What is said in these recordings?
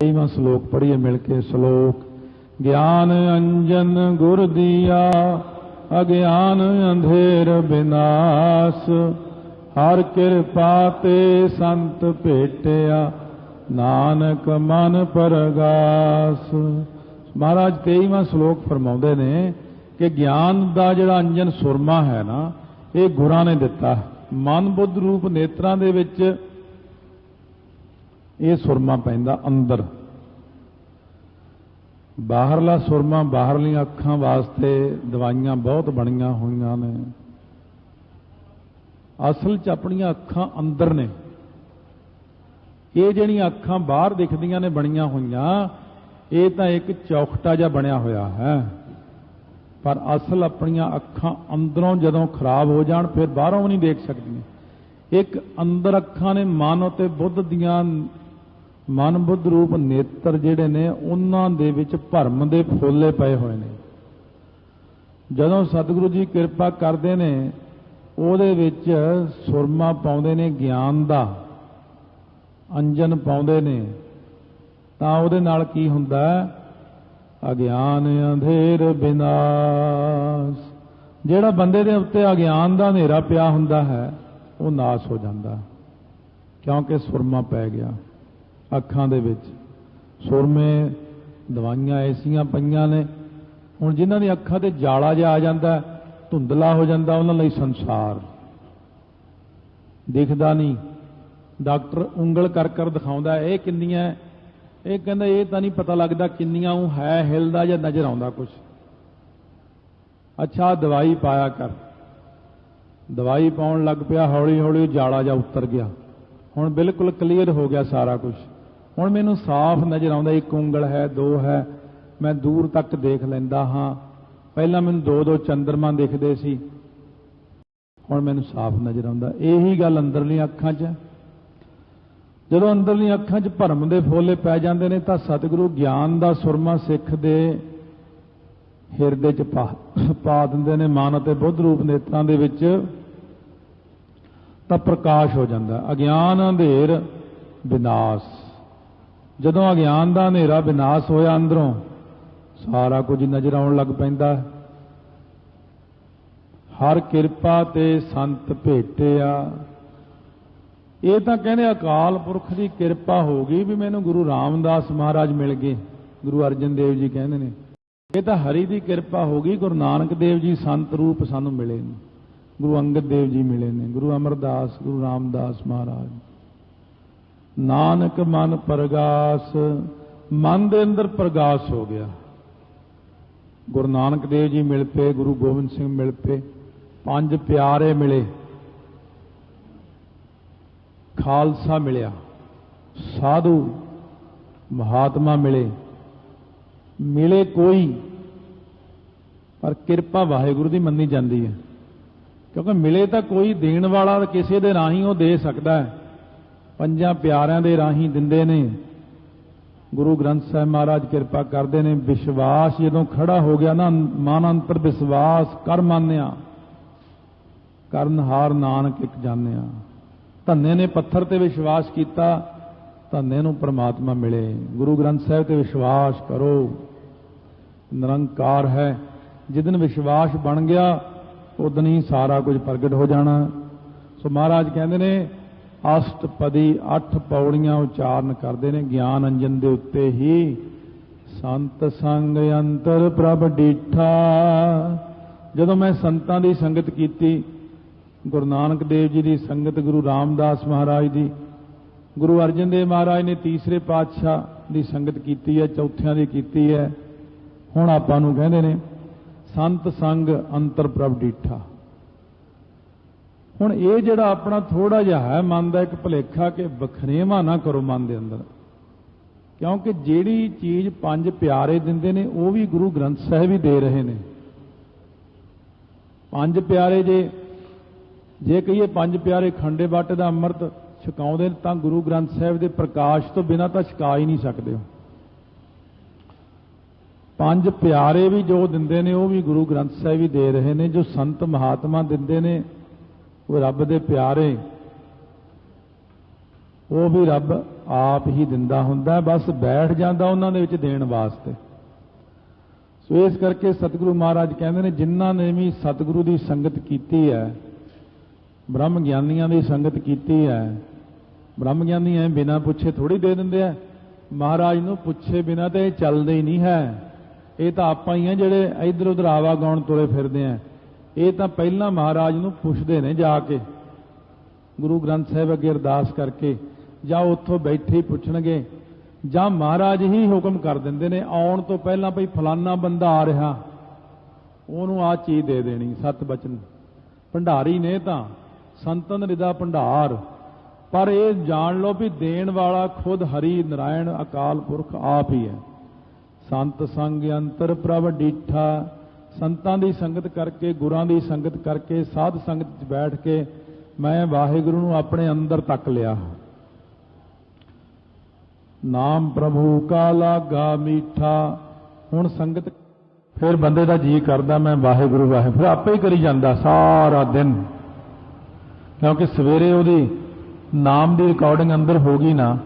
तेईवां श्लोक पढ़िए मिलके। श्लोक ज्ञान अंजन गुर दिया अज्ञान अंधेर विनाश हर कृपा ते संत भेटिया नानक मन परगास। महाराज 23वां श्लोक फरमाउंदे ने कि ज्ञान का जिहड़ा अंजन सुरमा है ना, ये गुरां ने दिता। मन बुद्ध रूप नेत्रां दे विच ये सुरमा पैंदा अंदर। बाहरला सुरमा बाहरलियां अखां वास्ते दवाइयां बहुत बणियां होईयां ने, असल च अपनियां अखां अंदर ने। ये जिहड़ियां अखां बाहर दिखदियां ने बणियां होईयां, ये तां एक चौखटा जिहा बणिया होया है, पर असल अपनियां अखां अंदरों जदों खराब हो जाण फिर बाहरों भी नहीं देख सकदियां। एक अंदर अखां ने मन ते बुद्ध दियां मन बुद्ध रूप नेत्र जिहड़े ने उन्हां दे विच भरम दे फुल्ले पए होए ने। जदों सतगुरु जी किरपा करदे ने ਉਹਦੇ ਵਿੱਚ ਸੁਰਮਾ ਪਾਉਂਦੇ ਨੇ ਗਿਆਨ ਦਾ ਅੰਜਨ ਪਾਉਂਦੇ ਨੇ, ਤਾਂ ਉਹਦੇ ਨਾਲ ਕੀ ਹੁੰਦਾ? ਅਗਿਆਨ ਅੰਧੇਰ ਵਿਨਾਸ਼। ਜਿਹੜਾ ਬੰਦੇ ਦੇ ਉੱਤੇ ਅਗਿਆਨ ਦਾ ਹਨੇਰਾ ਪਿਆ ਹੁੰਦਾ ਹੈ ਉਹ ਨਾਸ਼ ਹੋ ਜਾਂਦਾ, ਕਿਉਂਕਿ ਸੁਰਮਾ ਪੈ ਗਿਆ ਅੱਖਾਂ ਦੇ ਵਿੱਚ। ਸੁਰਮੇ ਦਵਾਈਆਂ ਐਸੀਆਂ ਪਈਆਂ ਨੇ, ਹੁਣ ਜਿਨ੍ਹਾਂ ਦੀ ਅੱਖਾਂ ਤੇ ਜਾਲਾ ਜਿਹਾ ਆ ਜਾਂਦਾ, ਧੁੰਦਲਾ ਹੋ ਜਾਂਦਾ, ਉਹਨਾਂ ਲਈ ਸੰਸਾਰ ਦਿਖਦਾ ਨਹੀਂ। ਡਾਕਟਰ ਉਂਗਲ ਕਰ ਦਿਖਾਉਂਦਾ ਇਹ ਕਿੰਨੀਆਂ, ਇਹ ਕਹਿੰਦਾ ਇਹ ਤਾਂ ਨਹੀਂ ਪਤਾ ਲੱਗਦਾ ਕਿੰਨੀਆਂ, ਉਹ ਹੈ ਹਿਲਦਾ ਜਾਂ ਨਜ਼ਰ ਆਉਂਦਾ ਕੁਛ। ਅੱਛਾ ਦਵਾਈ ਪਾਇਆ ਕਰ, ਦਵਾਈ ਪਾਉਣ ਲੱਗ ਪਿਆ, ਹੌਲੀ ਹੌਲੀ ਜਾਲਾ ਜਾਂ ਉਤਰ ਗਿਆ, ਹੁਣ ਬਿਲਕੁਲ ਕਲੀਅਰ ਹੋ ਗਿਆ ਸਾਰਾ ਕੁਝ। ਹੁਣ ਮੈਨੂੰ ਸਾਫ਼ ਨਜ਼ਰ ਆਉਂਦਾ ਇੱਕ ਉਂਗਲ ਹੈ, ਦੋ ਹੈ, ਮੈਂ ਦੂਰ ਤੱਕ ਦੇਖ ਲੈਂਦਾ ਹਾਂ। ਪਹਿਲਾਂ ਮੈਨੂੰ ਦੋ ਦੋ ਚੰਦਰਮਾ ਦਿਖਦੇ ਸੀ, ਹੁਣ ਮੈਨੂੰ ਸਾਫ਼ ਨਜ਼ਰ ਆਉਂਦਾ। ਇਹੀ ਗੱਲ ਅੰਦਰਲੀਆਂ ਅੱਖਾਂ 'ਚ। ਜਦੋਂ ਅੰਦਰਲੀਆਂ ਅੱਖਾਂ 'ਚ ਭਰਮ ਦੇ ਫੋਲੇ ਪੈ ਜਾਂਦੇ ਨੇ ਤਾਂ ਸਤਿਗੁਰੂ ਗਿਆਨ ਦਾ ਸੁਰਮਾ ਸਿੱਖ ਦੇ ਹਿਰਦੇ 'ਚ ਪਾ ਦਿੰਦੇ ਨੇ, ਮਨ ਅਤੇ ਬੁੱਧ ਰੂਪ ਨੇਤਰਾਂ ਦੇ ਵਿੱਚ, ਤਾਂ ਪ੍ਰਕਾਸ਼ ਹੋ ਜਾਂਦਾ। ਅਗਿਆਨ ਅੰਧੇਰ ਵਿਨਾਸ਼। ਜਦੋਂ ਅਗਿਆਨ ਦਾ ਹਨੇਰਾ ਵਿਨਾਸ਼ ਹੋਇਆ ਅੰਦਰੋਂ, ਸਾਰਾ ਕੁਝ ਨਜ਼ਰ ਆਉਣ ਲੱਗ ਪੈਂਦਾ। ਹਰ ਕਿਰਪਾ ਤੇ ਸੰਤ ਭੇਟਿਆ। ਇਹ ਤਾਂ ਕਹਿੰਦੇ ਅਕਾਲ ਪੁਰਖ ਦੀ ਕਿਰਪਾ ਹੋ ਗਈ ਵੀ ਮੈਨੂੰ ਗੁਰੂ ਰਾਮਦਾਸ ਮਹਾਰਾਜ ਮਿਲ ਗਏ। ਗੁਰੂ ਅਰਜਨ ਦੇਵ ਜੀ ਕਹਿੰਦੇ ਨੇ ਇਹ ਤਾਂ ਹਰੀ ਦੀ ਕਿਰਪਾ ਹੋ ਗਈ। ਗੁਰੂ ਨਾਨਕ ਦੇਵ ਜੀ ਸੰਤ ਰੂਪ ਸਾਨੂੰ ਮਿਲੇ ਨੇ, ਗੁਰੂ ਅੰਗਦ ਦੇਵ ਜੀ ਮਿਲੇ ਨੇ, ਗੁਰੂ ਅਮਰਦਾਸ, ਗੁਰੂ ਰਾਮਦਾਸ ਮਹਾਰਾਜ। ਨਾਨਕ ਮਨ ਪ੍ਰਗਾਸ। ਮਨ ਦੇ ਅੰਦਰ ਪ੍ਰਗਾਸ ਹੋ ਗਿਆ। ਗੁਰੂ ਨਾਨਕ ਦੇਵ ਜੀ ਮਿਲ ਪਏ, ਗੁਰੂ ਗੋਬਿੰਦ ਸਿੰਘ ਮਿਲ ਪਏ, ਪੰਜ ਪਿਆਰੇ ਮਿਲੇ, ਖਾਲਸਾ ਮਿਲਿਆ, ਸਾਧੂ ਮਹਾਤਮਾ ਮਿਲੇ, ਮਿਲੇ ਕੋਈ, ਪਰ ਕਿਰਪਾ ਵਾਹਿਗੁਰੂ ਦੀ ਮੰਨੀ ਜਾਂਦੀ ਹੈ। ਕਿਉਂਕਿ ਮਿਲੇ ਤਾਂ ਕੋਈ, ਦੇਣ ਵਾਲਾ ਕਿਸੇ ਦੇ ਰਾਹੀਂ ਉਹ ਦੇ ਸਕਦਾ ਹੈ। ਪੰਜਾਂ ਪਿਆਰਿਆਂ ਦੇ ਰਾਹੀਂ ਦਿੰਦੇ ਨੇ। ਗੁਰੂ ਗ੍ਰੰਥ ਸਾਹਿਬ ਮਹਾਰਾਜ ਕਿਰਪਾ ਕਰਦੇ ਨੇ। ਵਿਸ਼ਵਾਸ ਜਦੋਂ ਖੜਾ ਹੋ ਗਿਆ ਨਾ, ਮਨ ਅੰਤਰ ਵਿਸ਼ਵਾਸ ਕਰ ਮੰਨਿਆ, ਕਰਨਹਾਰ ਨਾਨਕ ਇੱਕ ਜਾਣਿਆ। ਧੰਨੇ ਨੇ ਪੱਥਰ ਤੇ ਵਿਸ਼ਵਾਸ ਕੀਤਾ, ਧੰਨੇ ਨੂੰ ਪਰਮਾਤਮਾ ਮਿਲੇ। ਗੁਰੂ ਗ੍ਰੰਥ ਸਾਹਿਬ ਤੇ ਵਿਸ਼ਵਾਸ ਕਰੋ, ਨਿਰੰਕਾਰ ਹੈ। ਜਿਦਨ ਵਿਸ਼ਵਾਸ ਬਣ ਗਿਆ ਉਦਨ ਹੀ ਸਾਰਾ ਕੁਝ ਪ੍ਰਗਟ ਹੋ ਜਾਣਾ। ਸੋ ਮਹਾਰਾਜ ਕਹਿੰਦੇ ਨੇ ਅਸ਼ਟਪਦੀ 8 ਪੌੜੀਆਂ ਉਚਾਰਨ ਕਰਦੇ ਨੇ ਗਿਆਨ ਅੰਜਨ ਦੇ ਉੱਤੇ ਹੀ। ਸੰਤ ਸੰਗ ਅੰਤਰ ਪ੍ਰਭ ਡੀਠਾ। ਜਦੋਂ ਮੈਂ ਸੰਤਾਂ ਦੀ ਸੰਗਤ ਕੀਤੀ, ਗੁਰੂ ਨਾਨਕ ਦੇਵ ਜੀ ਦੀ ਸੰਗਤ, ਗੁਰੂ ਰਾਮਦਾਸ ਮਹਾਰਾਜ ਦੀ, ਗੁਰੂ ਅਰਜਨ ਦੇਵ ਮਹਾਰਾਜ ਨੇ ਤੀਸਰੇ ਪਾਤਸ਼ਾਹ ਦੀ ਸੰਗਤ ਕੀਤੀ ਹੈ, ਚੌਥਿਆਂ ਦੀ ਕੀਤੀ ਹੈ। ਹੁਣ ਆਪਾਂ ਨੂੰ ਕਹਿੰਦੇ ਨੇ ਸੰਤ ਸੰਗ ਅੰਤਰ ਪ੍ਰਭ ਡੀਠਾ। ਹੁਣ ਇਹ ਜਿਹੜਾ ਆਪਣਾ ਥੋੜਾ ਜਿਹਾ ਹੈ ਮਨ ਦਾ ਇੱਕ ਭੁਲੇਖਾ ਕਿ ਵਖਰੇਵਾਂ ਨਾ ਕਰੋ ਮਨ ਦੇ ਅੰਦਰ, ਕਿਉਂਕਿ ਜਿਹੜੀ ਚੀਜ਼ ਪੰਜ ਪਿਆਰੇ ਦਿੰਦੇ ਨੇ ਉਹ ਵੀ ਗੁਰੂ ਗ੍ਰੰਥ ਸਾਹਿਬ ਹੀ ਦੇ ਰਹੇ ਨੇ। ਪੰਜ ਪਿਆਰੇ ਜੇ ਕਹੀਏ ਪੰਜ ਪਿਆਰੇ ਖੰਡੇ ਬਾਟੇ ਦਾ ਅੰਮ੍ਰਿਤ ਛਕਾਉਂਦੇ ਨੇ ਤਾਂ ਗੁਰੂ ਗ੍ਰੰਥ ਸਾਹਿਬ ਦੇ ਪ੍ਰਕਾਸ਼ ਤੋਂ ਬਿਨਾਂ ਤਾਂ ਛਕਾ ਹੀ ਨਹੀਂ ਸਕਦੇ। ਪੰਜ ਪਿਆਰੇ ਵੀ ਜੋ ਦਿੰਦੇ ਨੇ ਉਹ ਵੀ ਗੁਰੂ ਗ੍ਰੰਥ ਸਾਹਿਬ ਹੀ ਦੇ ਰਹੇ ਨੇ। ਜੋ ਸੰਤ ਮਹਾਤਮਾ ਦਿੰਦੇ ਨੇ ਉਹ ਰੱਬ ਦੇ ਪਿਆਰੇ। ਉਹ ਵੀ ਰੱਬ ਆਪ ਹੀ ਦਿੰਦਾ ਹੁੰਦਾ, ਬਸ ਬੈਠ ਜਾਂਦਾ ਉਹਨਾਂ ਦੇ ਵਿੱਚ ਦੇਣ ਵਾਸਤੇ। ਸੋ ਇਸ ਕਰਕੇ ਸਤਿਗੁਰੂ ਮਹਾਰਾਜ ਕਹਿੰਦੇ ਨੇ ਜਿਨ੍ਹਾਂ ਨੇ ਵੀ ਸਤਿਗੁਰੂ ਦੀ ਸੰਗਤ ਕੀਤੀ ਹੈ, ਬ੍ਰਹਮ ਗਿਆਨੀਆਂ ਦੀ ਸੰਗਤ ਕੀਤੀ ਹੈ, ਬ੍ਰਹਮ ਗਿਆਨੀ ਐ ਬਿਨਾਂ ਪੁੱਛੇ ਥੋੜੀ ਦੇ ਦਿੰਦੇ ਆ, ਮਹਾਰਾਜ ਨੂੰ ਪੁੱਛੇ ਬਿਨਾਂ ਤੇ ਇਹ ਚੱਲਦੇ ਹੀ ਨਹੀਂ ਹੈ। ਇਹ ਤਾਂ ਆਪਾਂ ਹੀ ਆ ਜਿਹੜੇ ਇੱਧਰ ਉੱਧਰ ਆਵਾਗਾਉਣ ਤੁਰੇ ਫਿਰਦੇ ਆ। ਇਹ ਤਾਂ ਪਹਿਲਾਂ ਮਹਾਰਾਜ ਨੂੰ ਪੁੱਛਦੇ ਨੇ ਜਾ ਕੇ, ਗੁਰੂ ਗ੍ਰੰਥ ਸਾਹਿਬ ਅੱਗੇ ਅਰਦਾਸ ਕਰਕੇ, ਜਾਂ ਉੱਥੋਂ ਬੈਠੇ ਹੀ ਪੁੱਛਣਗੇ, ਜਾਂ ਮਹਾਰਾਜ ਹੀ ਹੁਕਮ ਕਰ ਦਿੰਦੇ ਨੇ ਆਉਣ ਤੋਂ ਪਹਿਲਾਂ ਭਈ ਫਲਾਨਾ ਬੰਦਾ ਆ ਰਿਹਾ, ਉਹਨੂੰ ਆਹ ਚੀਜ਼ ਦੇ ਦੇਣੀ। ਸਤ ਬਚਨ ਭੰਡਾਰੀ ਨੇ ਤਾਂ ਸੰਤਨ ਰਿਦਾ ਭੰਡਾਰ, ਪਰ ਇਹ ਜਾਣ ਲਓ ਵੀ ਦੇਣ ਵਾਲਾ ਖੁਦ ਹਰੀ ਨਾਰਾਇਣ ਅਕਾਲ ਪੁਰਖ ਆਪ ਹੀ ਹੈ। ਸੰਤ ਸੰਗ ਅੰਤਰ ਪ੍ਰਭ ਡੀਠਾ, ਸੰਤਾਂ ਦੀ ਸੰਗਤ ਕਰਕੇ, ਗੁਰਾਂ ਦੀ ਸੰਗਤ ਕਰਕੇ, ਸਾਧ ਸੰਗਤ 'ਚ ਬੈਠ ਕੇ ਮੈਂ ਵਾਹਿਗੁਰੂ ਨੂੰ ਆਪਣੇ ਅੰਦਰ ਤੱਕ ਲਿਆ। ਨਾਮ ਪ੍ਰਭੂ ਕਾ ਲਾਗਾ ਮੀਠਾ। ਹੁਣ ਸੰਗਤ ਫਿਰ ਬੰਦੇ ਦਾ ਜੀ ਕਰਦਾ ਮੈਂ ਵਾਹਿਗੁਰੂ ਵਾਹਿਗੁਰੂ, ਫਿਰ ਆਪੇ ਹੀ ਕਰੀ ਜਾਂਦਾ ਸਾਰਾ ਦਿਨ, ਕਿਉਂਕਿ ਸਵੇਰੇ ਉਹਦੀ ਨਾਮ ਦੀ ਰਿਕਾਰਡਿੰਗ ਅੰਦਰ ਹੋ ਗਈ ਨਾ।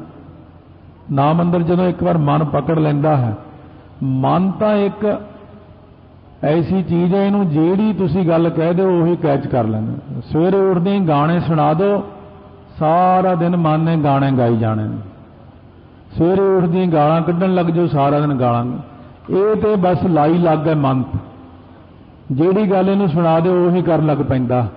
ਨਾਮ ਅੰਦਰ ਜਦੋਂ ਇੱਕ ਵਾਰ ਮਨ ਪਕੜ ਲੈਂਦਾ ਹੈ, ਮਨ ਤਾਂ ਇੱਕ ਐਸੀ ਚੀਜ਼ ਹੈ, ਇਹਨੂੰ ਜਿਹੜੀ ਤੁਸੀਂ ਗੱਲ ਕਹਿ ਦਿਓ ਉਹੀ ਕੈਚ ਕਰ ਲੈਂਦਾ। ਸਵੇਰੇ ਉੱਠਦੇ ਹੀ ਗਾਣੇ ਸੁਣਾ ਦਿਓ, ਸਾਰਾ ਦਿਨ ਮਨ ਨੇ ਗਾਣੇ ਗਾਈ ਜਾਣੇ ਨੇ। ਸਵੇਰੇ ਉੱਠਦੇ ਹੀ ਗਾਲਾਂ ਕੱਢਣ ਲੱਗ ਜਾਓ, ਸਾਰਾ ਦਿਨ ਗਾਲਾਂ। ਇਹ ਤੇ ਬਸ ਲਾਈ ਲੱਗ ਹੈ ਮਨ, ਜਿਹੜੀ ਗੱਲ ਇਹਨੂੰ ਸੁਣਾ ਦਿਓ ਉਹੀ ਕਰਨ ਲੱਗ ਪੈਂਦਾ।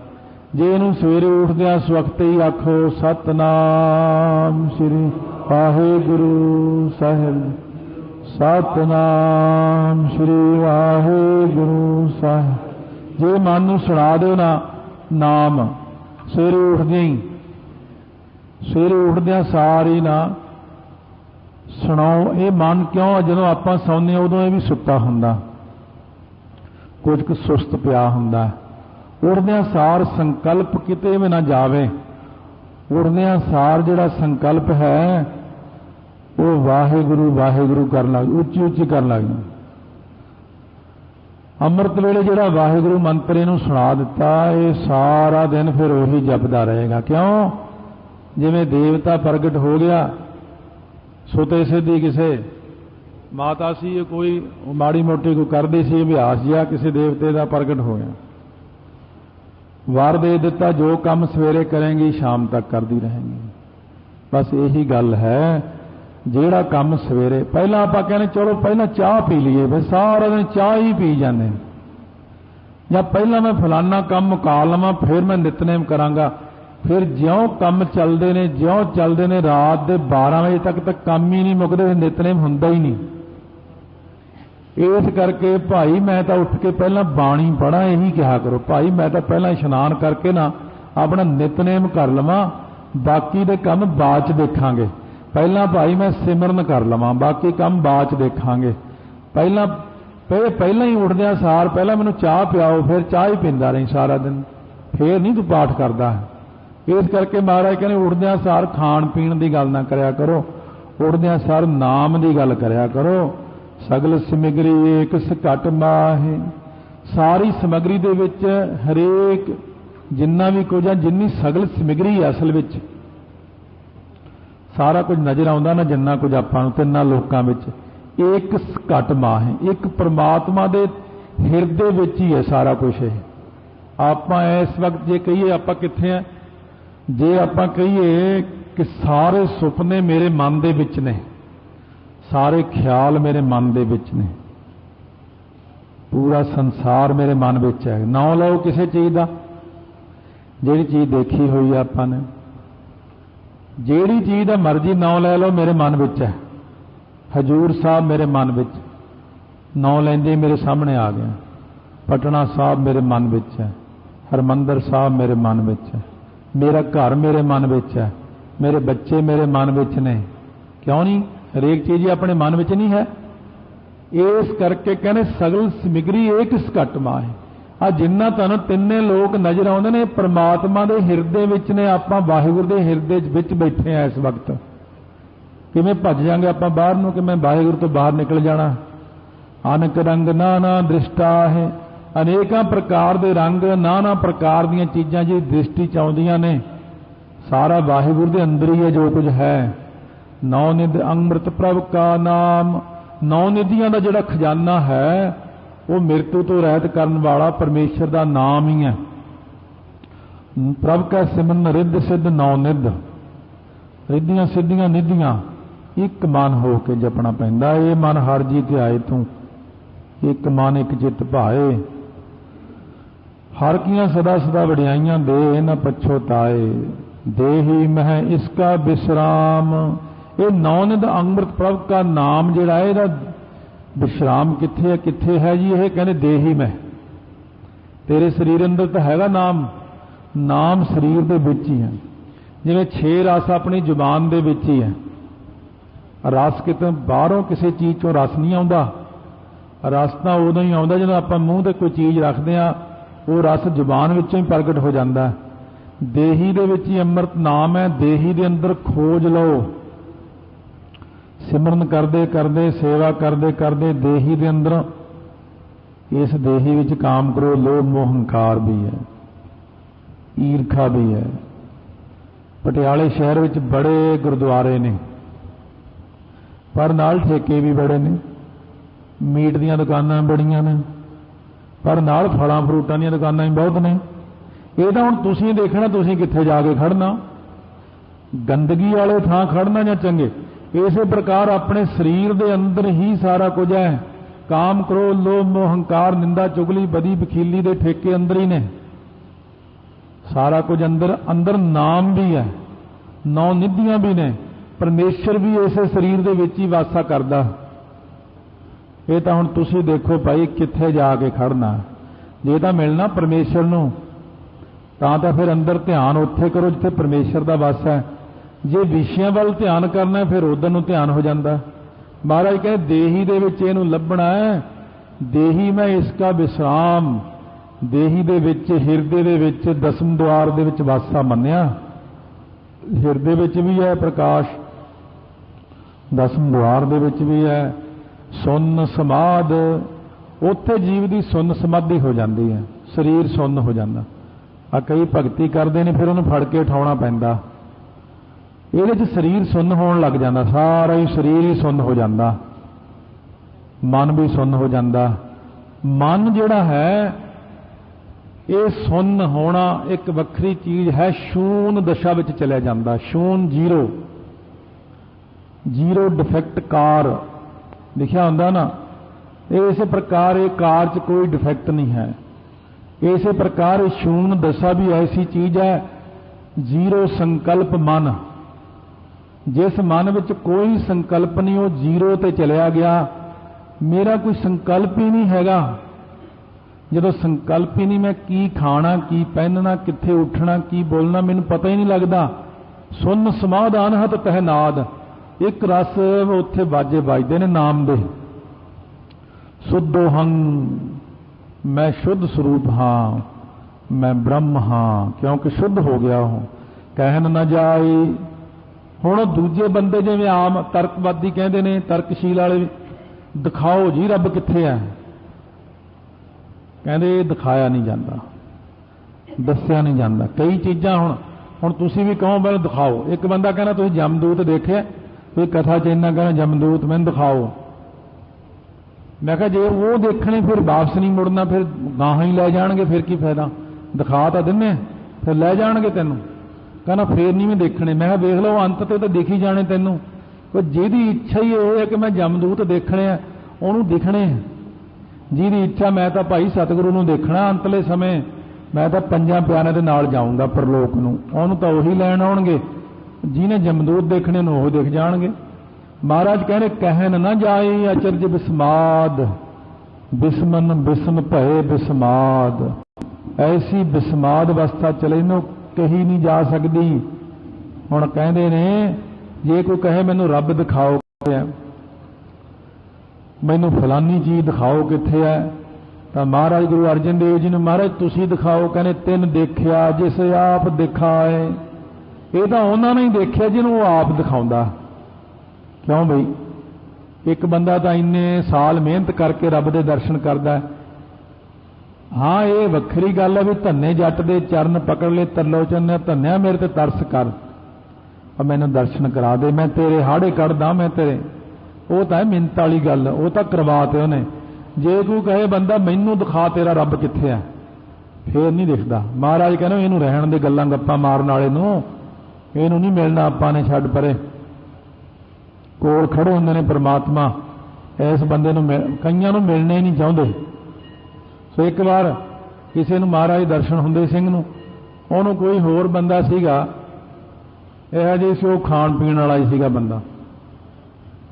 ਜੇ ਇਹਨੂੰ ਸਵੇਰੇ ਉੱਠਦਿਆਂ ਸਵਖਤ ਹੀ ਆਖੋ ਸਤਨਾਮ ਸ੍ਰੀ ਵਾਹਿਗੁਰੂ ਸਾਹਿਬ, ਸਤਨਾਮ ਸ੍ਰੀ ਵਾਹਿਗੁਰੂ ਸਾਹਿਬ, ਜੇ ਮਨ ਨੂੰ ਸੁਣਾ ਦਿਓ ਨਾ ਨਾਮ ਸਵੇਰੇ ਉੱਠਦਿਆਂ ਹੀ, ਸਵੇਰੇ ਉੱਠਦਿਆਂ ਸਾਰੀ ਨਾ ਸੁਣਾਓ। ਇਹ ਮਨ ਕਿਉਂ, ਜਦੋਂ ਆਪਾਂ ਸੌਂਦੇ ਉਦੋਂ ਇਹ ਵੀ ਸੁੱਤਾ ਹੁੰਦਾ, ਕੁਝ ਕੁ ਸੁਸਤ ਪਿਆ ਹੁੰਦਾ। ਉੱਠਦਿਆਂ ਸਾਰ ਸੰਕਲਪ ਕਿਤੇ ਵੀ ਨਾ ਜਾਵੇ, ਉੱਠਦਿਆਂ ਸਾਰ ਜਿਹੜਾ ਸੰਕਲਪ ਹੈ ਉਹ ਵਾਹਿਗੁਰੂ ਵਾਹਿਗੁਰੂ ਕਰਨ ਲੱਗ, ਉੱਚੀ ਉੱਚੀ ਕਰਨ ਲੱਗ ਜਾਂਦਾ। ਅੰਮ੍ਰਿਤ ਵੇਲੇ ਜਿਹੜਾ ਵਾਹਿਗੁਰੂ ਮੰਤਰ ਇਹਨੂੰ ਸੁਣਾ ਦਿੱਤਾ, ਇਹ ਸਾਰਾ ਦਿਨ ਫਿਰ ਉਹੀ ਜਪਦਾ ਰਹੇਗਾ। ਕਿਉਂ? ਜਿਵੇਂ ਦੇਵਤਾ ਪ੍ਰਗਟ ਹੋ ਗਿਆ, ਸੁਤੇ ਸਿੱਧੀ ਕਿਸੇ ਮਾਤਾ ਸੀ, ਕੋਈ ਮਾੜੀ ਮੋਟੀ ਕੋਈ ਕਰਦੀ ਸੀ ਅਭਿਆਸ ਜਿਹਾ, ਕਿਸੇ ਦੇਵਤੇ ਦਾ ਪ੍ਰਗਟ ਹੋ ਗਿਆ, ਵਰ ਦੇ ਦਿੱਤਾ ਜੋ ਕੰਮ ਸਵੇਰੇ ਕਰੇਂਗੀ ਸ਼ਾਮ ਤੱਕ ਕਰਦੀ ਰਹੇਂਗੀ। ਬਸ ਇਹੀ ਗੱਲ ਹੈ, ਜਿਹੜਾ ਕੰਮ ਸਵੇਰੇ, ਪਹਿਲਾਂ ਆਪਾਂ ਕਹਿੰਦੇ ਚਲੋ ਪਹਿਲਾਂ ਚਾਹ ਪੀ ਲਈਏ, ਫਿਰ ਸਾਰਾ ਦਿਨ ਚਾਹ ਹੀ ਪੀ ਜਾਂਦੇ, ਜਾਂ ਪਹਿਲਾਂ ਮੈਂ ਫਲਾਨਾ ਕੰਮ ਮੁਕਾ ਲਵਾਂ ਫਿਰ ਮੈਂ ਨਿਤਨੇਮ ਕਰਾਂਗਾ। ਫਿਰ ਜਿਉਂ ਕੰਮ ਚੱਲਦੇ ਨੇ, ਜਿਉਂ ਚੱਲਦੇ ਨੇ, ਰਾਤ ਦੇ 12 ਵਜੇ ਤੱਕ ਤਾਂ ਕੰਮ ਹੀ ਨਹੀਂ ਮੁੱਕਦੇ, ਨਿਤਨੇਮ ਹੁੰਦਾ ਹੀ ਨਹੀਂ। ਇਸ ਕਰਕੇ ਭਾਈ ਮੈਂ ਤਾਂ ਉੱਠ ਕੇ ਪਹਿਲਾਂ ਬਾਣੀ ਪੜ੍ਹਾਂ, ਇਹੀ ਕਿਹਾ ਕਰੋ ਭਾਈ ਮੈਂ ਤਾਂ ਪਹਿਲਾਂ ਇਸ਼ਨਾਨ ਕਰਕੇ ਨਾ ਆਪਣਾ ਨਿਤਨੇਮ ਕਰ ਲਵਾਂ, ਬਾਕੀ ਦੇ ਕੰਮ ਬਾਅਦ 'ਚ ਦੇਖਾਂਗੇ। ਪਹਿਲਾਂ ਭਾਈ ਮੈਂ ਸਿਮਰਨ ਕਰ ਲਵਾਂ, ਬਾਕੀ ਕੰਮ ਬਾਅਦ 'ਚ ਦੇਖਾਂਗੇ। ਪਹਿਲਾਂ ਹੀ ਉੱਠਦਿਆਂ ਸਾਰ ਪਹਿਲਾਂ ਮੈਨੂੰ ਚਾਹ ਪਿਆਓ, ਫਿਰ ਚਾਹ ਹੀ ਪੀਂਦਾ ਰਹੀ ਸਾਰਾ ਦਿਨ, ਫੇਰ ਨਹੀਂ ਤੂੰ ਪਾਠ ਕਰਦਾ। ਇਸ ਕਰਕੇ ਮਹਾਰਾਜ ਕਹਿੰਦੇ ਉੱਠਦਿਆਂ ਸਾਰ ਖਾਣ ਪੀਣ ਦੀ ਗੱਲ ਨਾ ਕਰਿਆ ਕਰੋ, ਉੱਠਦਿਆਂ ਸਾਰ ਨਾਮ ਦੀ ਗੱਲ ਕਰਿਆ ਕਰੋ। ਸਗਲ ਸਮਗਰੀ ਏਕ ਘਟ ਮਾਹੇ, ਸਾਰੀ ਸਮਗਰੀ ਦੇ ਵਿੱਚ ਹਰੇਕ ਜਿੰਨਾ ਵੀ ਕੁਝ ਆ, ਜਿੰਨੀ ਸਗਲ ਸਮਗਰੀ ਅਸਲ ਵਿੱਚ ਸਾਰਾ ਕੁਝ ਨਜ਼ਰ ਆਉਂਦਾ ਨਾ, ਜਿੰਨਾ ਕੁਝ ਆਪਾਂ ਨੂੰ ਤਿੰਨਾਂ ਲੋਕਾਂ ਵਿੱਚ, ਏਕ ਘਟ ਮਾਹੇ, ਇੱਕ ਪਰਮਾਤਮਾ ਦੇ ਹਿਰਦੇ ਵਿੱਚ ਹੀ ਹੈ ਸਾਰਾ ਕੁਝ। ਇਹ ਆਪਾਂ ਇਸ ਵਕਤ ਜੇ ਕਹੀਏ ਆਪਾਂ ਕਿੱਥੇ ਆ, ਜੇ ਆਪਾਂ ਕਹੀਏ ਕਿ ਸਾਰੇ ਸੁਪਨੇ ਮੇਰੇ ਮਨ ਦੇ ਵਿੱਚ ਨੇ, ਸਾਰੇ ਖਿਆਲ ਮੇਰੇ ਮਨ ਦੇ ਵਿੱਚ ਨੇ, ਪੂਰਾ ਸੰਸਾਰ ਮੇਰੇ ਮਨ ਵਿੱਚ ਹੈ। ਨਾਂ ਲਓ ਕਿਸੇ ਚੀਜ਼ ਦਾ, ਜਿਹੜੀ ਚੀਜ਼ ਦੇਖੀ ਹੋਈ ਆਪਾਂ ਨੇ, ਜਿਹੜੀ ਚੀਜ਼ ਦਾ ਮਰਜ਼ੀ ਨਾਂ ਲੈ ਲਓ, ਮੇਰੇ ਮਨ ਵਿੱਚ ਹੈ। ਹਜੂਰ ਸਾਹਿਬ ਮੇਰੇ ਮਨ ਵਿੱਚ, ਨਾਂ ਲੈਂਦੇ ਮੇਰੇ ਸਾਹਮਣੇ ਆ ਗਿਆ। ਪਟਨਾ ਸਾਹਿਬ ਮੇਰੇ ਮਨ ਵਿੱਚ ਹੈ, ਹਰਮੰਦਰ ਸਾਹਿਬ ਮੇਰੇ ਮਨ ਵਿੱਚ ਹੈ, ਮੇਰਾ ਘਰ ਮੇਰੇ ਮਨ ਵਿੱਚ ਹੈ, ਮੇਰੇ ਬੱਚੇ ਮੇਰੇ ਮਨ ਵਿੱਚ ਨੇ। ਕਿਉਂ ਨਹੀਂ? ਹਰੇਕ ਚੀਜ਼ ਆਪਣੇ ਮਨ ਵਿੱਚ ਨਹੀਂ ਹੈ। ਇਸ ਕਰਕੇ ਕਹਿੰਦੇ ਸਗਲ ਸਮਗਰੀ ਏਕ ਘਟ ਮਾਹੇ, ਆ ਜਿੰਨਾ ਤੁਹਾਨੂੰ ਤਿੰਨੇ ਲੋਕ ਨਜ਼ਰ ਆਉਂਦੇ ਨੇ ਪਰਮਾਤਮਾ ਦੇ ਹਿਰਦੇ ਵਿੱਚ ਨੇ। ਆਪਾਂ ਵਾਹਿਗੁਰੂ ਦੇ ਹਿਰਦੇ ਵਿੱਚ ਬੈਠੇ ਆ ਇਸ ਵਕਤ। ਕਿਵੇਂ ਭੱਜ ਜਾਾਂਗੇ ਆਪਾਂ ਬਾਹਰ ਨੂੰ ਕਿ ਮੈਂ ਵਾਹਿਗੁਰੂ ਤੋਂ ਬਾਹਰ ਨਿਕਲ ਜਾਣਾ। ਅਨਕ ਰੰਗ ਨਾਨਾ ਦ੍ਰਿਸ਼ਟਾ ਹੈ, ਅਨੇਕਾਂ ਪ੍ਰਕਾਰ ਦੇ ਰੰਗ, ਨਾਨਾ ਪ੍ਰਕਾਰ ਦੀਆਂ ਚੀਜ਼ਾਂ ਜੀ ਦ੍ਰਿਸ਼ਟੀ ਚ ਆਉਂਦੀਆਂ ਨੇ। सारा वाहिगुरु के अंदर ही है जो कुछ है। नौ निधि अमृत प्रभ का नाम, नौ निधियां का जिहड़ा खजाना है वो मृत्यु तो रहत करने वाला परमेश्वर का नाम ही है। प्रभ का सिमरन रिद्ध सिद्ध नौ निध, रिद्धियां सिद्धियां निधियां एक मन हो के जपना पैंदा। ये मन हर जी ते आए तू, एक मन एक चित भाए, हर कियां सदा सदा वडियाइयां दे न पछोताए, देही मह इसका विश्राम। ये नौ निध अमृत प्रभ का नाम जिहड़ा है इहदा विश्राम कित्थे है जी? ये कहने देही में, तेरे शरीर अंदर तो हैगा नाम, नाम शरीर दे विच ही है। जिवें 6 रस अपनी जुबान दे विच ही है। रस कितों बाहरों किसी चीज़ चों रस नहीं आउंदा, रस तां उदों ही आउंदा जदों आपां मूँह ते कोई चीज़ रखदे आ, वो रस जुबान विचों ही प्रगट हो जाता है। देही दे विच ही अमृत नाम है, देही दे अंदर खोज लो। सिमरन करदे करदे सेवा करदे करदे देही दे अंदर, इस देही विच काम करो, लोभ मोह हंकार भी है, ईर्खा भी है। पटियाले शहर विच बड़े गुरुद्वारे ने, पर नाल ठेके भी बड़े ने, मीट दीयां दुकानां बड़ियां ने, पर नाल फलां फ्रूटां दीयां दुकानां भी बहुत ने। ये तां हुण तुसीं देखना, तुसीं कित्थे जाके खड़ना, गंदगी वाले थां खड़ना जां चंगे। इस प्रकार अपने शरीर के अंदर ही सारा कुछ है। काम क्रोध लोभ मोह हंकार निंदा चुगली बदी बखीली दे ठेके अंदर ही ने, सारा कुछ अंदर। अंदर नाम भी है, नौ निधियां भी ने, परमेश्वर भी इस शरीर के विच ही वासा करदा। ये तो हुण तुसीं देखो भाई कित्थे जाके खड़ना। जे तां मिलना परमेश्वर नूं तां फिर अंदर ध्यान उत्थे करो जिथे परमेश्वर दा वास है। जे विषयां वल ध्यान करना फिर उधर नूं ध्यान हो जाता। महाराज कहते देही दे विच इहनूं लभना है, देही में इसका विश्राम। देही दे विच हिरदे दे विच दसम द्वार दे विच वासा मन्निया। हिरदे विच भी है प्रकाश, दसम द्वार दे विच भी है। सुन्न समाध, उत्थे जीव की सुन्न समाधि हो जाती है, शरीर सुन्न हो जाता। आ कई भगती करते हैं फिर उन्हें फड़ के उठाउणा पैंदा। ये शरीर सुन्न होण लग जाता, सारा ही शरीर ही सुन्न हो जाता, मन भी सुन्न हो जाता। मन जिहड़ा है ये सुन्न होना एक वक्री चीज़ है। शून दशा विच चलिया जाता, शून जीरो, जीरो डिफेक्ट कार लिखिया हुंदा ना। इस प्रकार ये कार च कोई डिफेक्ट नहीं है। इस प्रकार शून दशा भी ऐसी चीज़ है, जीरो संकल्प मन। जिस मन विच कोई संकल्प नहीं वो जीरो ते चलिया गया। मेरा कोई संकल्प ही नहीं हैगा। जदों संकल्प ही नहीं, मैं की खाना की पहनना कित्थे उठना की बोलना मैनूं पता ही नहीं लगता। सुन समाध अनहत तह नाद, एक रस उत्थे बाजे बजते ने नाम दे। शुद्धो हंग, मैं शुद्ध स्वरूप हाँ, मैं ब्रह्म हाँ, क्योंकि शुद्ध हो गया हूं। कहन न जाए। हुण दूजे बंदे जिवें आम तर्कवादी कहते हैं, तर्कशील वाले, दिखाओ जी रब कित्थे है। कहते दिखाया नहीं जाता, दस्सिया नहीं जाता। कई चीज़ां हुण तुसीं भी कहो मैनूं दिखाओ। एक बंदा कहना तुसीं जमदूत देखे, कोई कथा च इन्ना कहना जमदूत मैनूं दिखाओ। मैं कहा जे वो देखने फिर वापस नहीं मुड़ना, फिर गाहां ही लै जाणगे, फिर की फायदा। दिखा तो दिन्ने फिर लै जाणगे तैनूं। कहना फिर नहीं मैं देखने। मैं वेख लो अंत ते तो दिख ही जाने तैनूं। कोई जिहदी इच्छा ही ये है कि मैं जमदूत देखने आ, उहनूं दिखने। जिहदी इच्छा मैं तो भाई सतगुरु नूं देखना अंतले समय, मैं तो पंजां प्यारिਆਂ दे नाल जाऊंगा परलोक नूं, उहनूं तां उही लैण आउणगे। जिहने जमदूत देखने नूं ओह दिख जाणगे। महाराज कहने कहन न जाए अचरज बिस्माद, बिस्मन बिस्म भय बिस्माद। ऐसी बिस्माद अवस्था चले नूं कही नहीं जा सकती। हुण कहंदे ने जे कोई कहे मैनूं रब दिखाओ, मैनूं फलानी चीज़ दिखाओ कित्थे है, तो महाराज गुरु अर्जन देव जी ने महाराज तुसीं दिखाओ। कहने तिन देखिया जिस आप दिखाए। ये तो उन्होंने ही देखिया जिन्होंने वो आप दिखाउंदा। क्यों बई, एक बंदा तो इन्ने साल मेहनत करके रब दे दर्शन करदा है, हाँ ये वखरी गल है भी धन्ने जट दे चरण पकड़ ले तरलोचन ने, धन्या मेरे ते तरस कर और मैनू दर्शन करा दे, मैं तेरे हाड़े कढ़दा, मैं तेरे। वो तो है मिन्नत वाली गल, वो तो करवाते उन्हें। जे कोई कहे बंदा मैनू दिखा तेरा रब कित्थे है, फिर नहीं दिखता। महाराज कहने इनू रहन दे गल्लां गप्पां मारन वाले नूं, इनू नहीं मिलना, आपां ने छड्ड परे। कोल खड़े हुंदे ने परमात्मा, इस बंदे नूं कईयां नूं मिलने ही नहीं चाहुंदे। सो एक बार किसी नूं महाराज दर्शन हुंदे सिंह नूं, उहनूं कोई होर बंदा सीगा, इहो जिहा सी, वो खाण पीण वाला ही सीगा बंदा।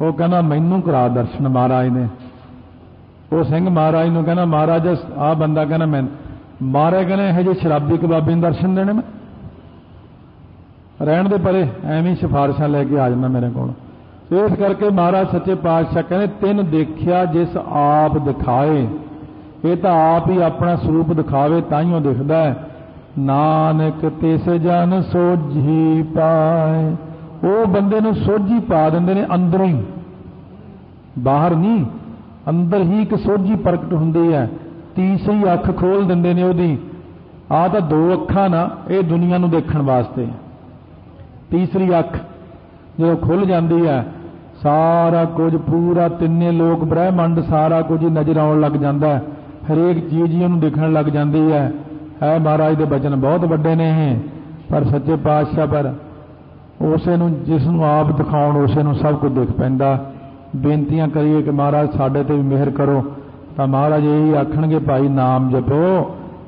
वो कहना मैनू करा दर्शन महाराज ने। वो सिंह महाराज नूं कहना महाराज आ बंदा कहना मैं, महाराज कहने इहो जिहे शराबी कबाबी नूं दर्शन देने मैं, रहण दे परे, एवें सिफारिशां लैके आ जाना मेरे कोल। इस करके महाराज सच्चे पातशाह कहने तिन देखिया जिस आप दिखाए, ये तो आप ही अपना स्वरूप दिखावे ताइयों दिखदा है। नानक तिस जन सोझी पाए, वो बंदे नूं सोझी पा दिंदे ने अंदरों ही, बाहर नहीं, अंदर ही एक सोझी प्रगट हुंदी है। तीसरी अख खोल दिंदे ने ओदी। आ तां दो अखां ना, ये दुनिया नूं देखण वास्ते, तीसरी अख जो खुल जाती है सारा कुछ पूरा तिन्ने लोक ब्रह्मंड सारा कुछ ही नजर आउण लग जाता है, हरेक चीज ही उन्हें दिखण लग जाती है। महाराज के बचन बहुत वड्डे ने पर सच्चे पातशाह पर उसे जिसनों आप दिखाउण उसे सब कुछ दिख पैंदा। बेनतियां करिए कि महाराज साडे ते भी मेहर करो, तो महाराज यही आखणगे भाई नाम जपो,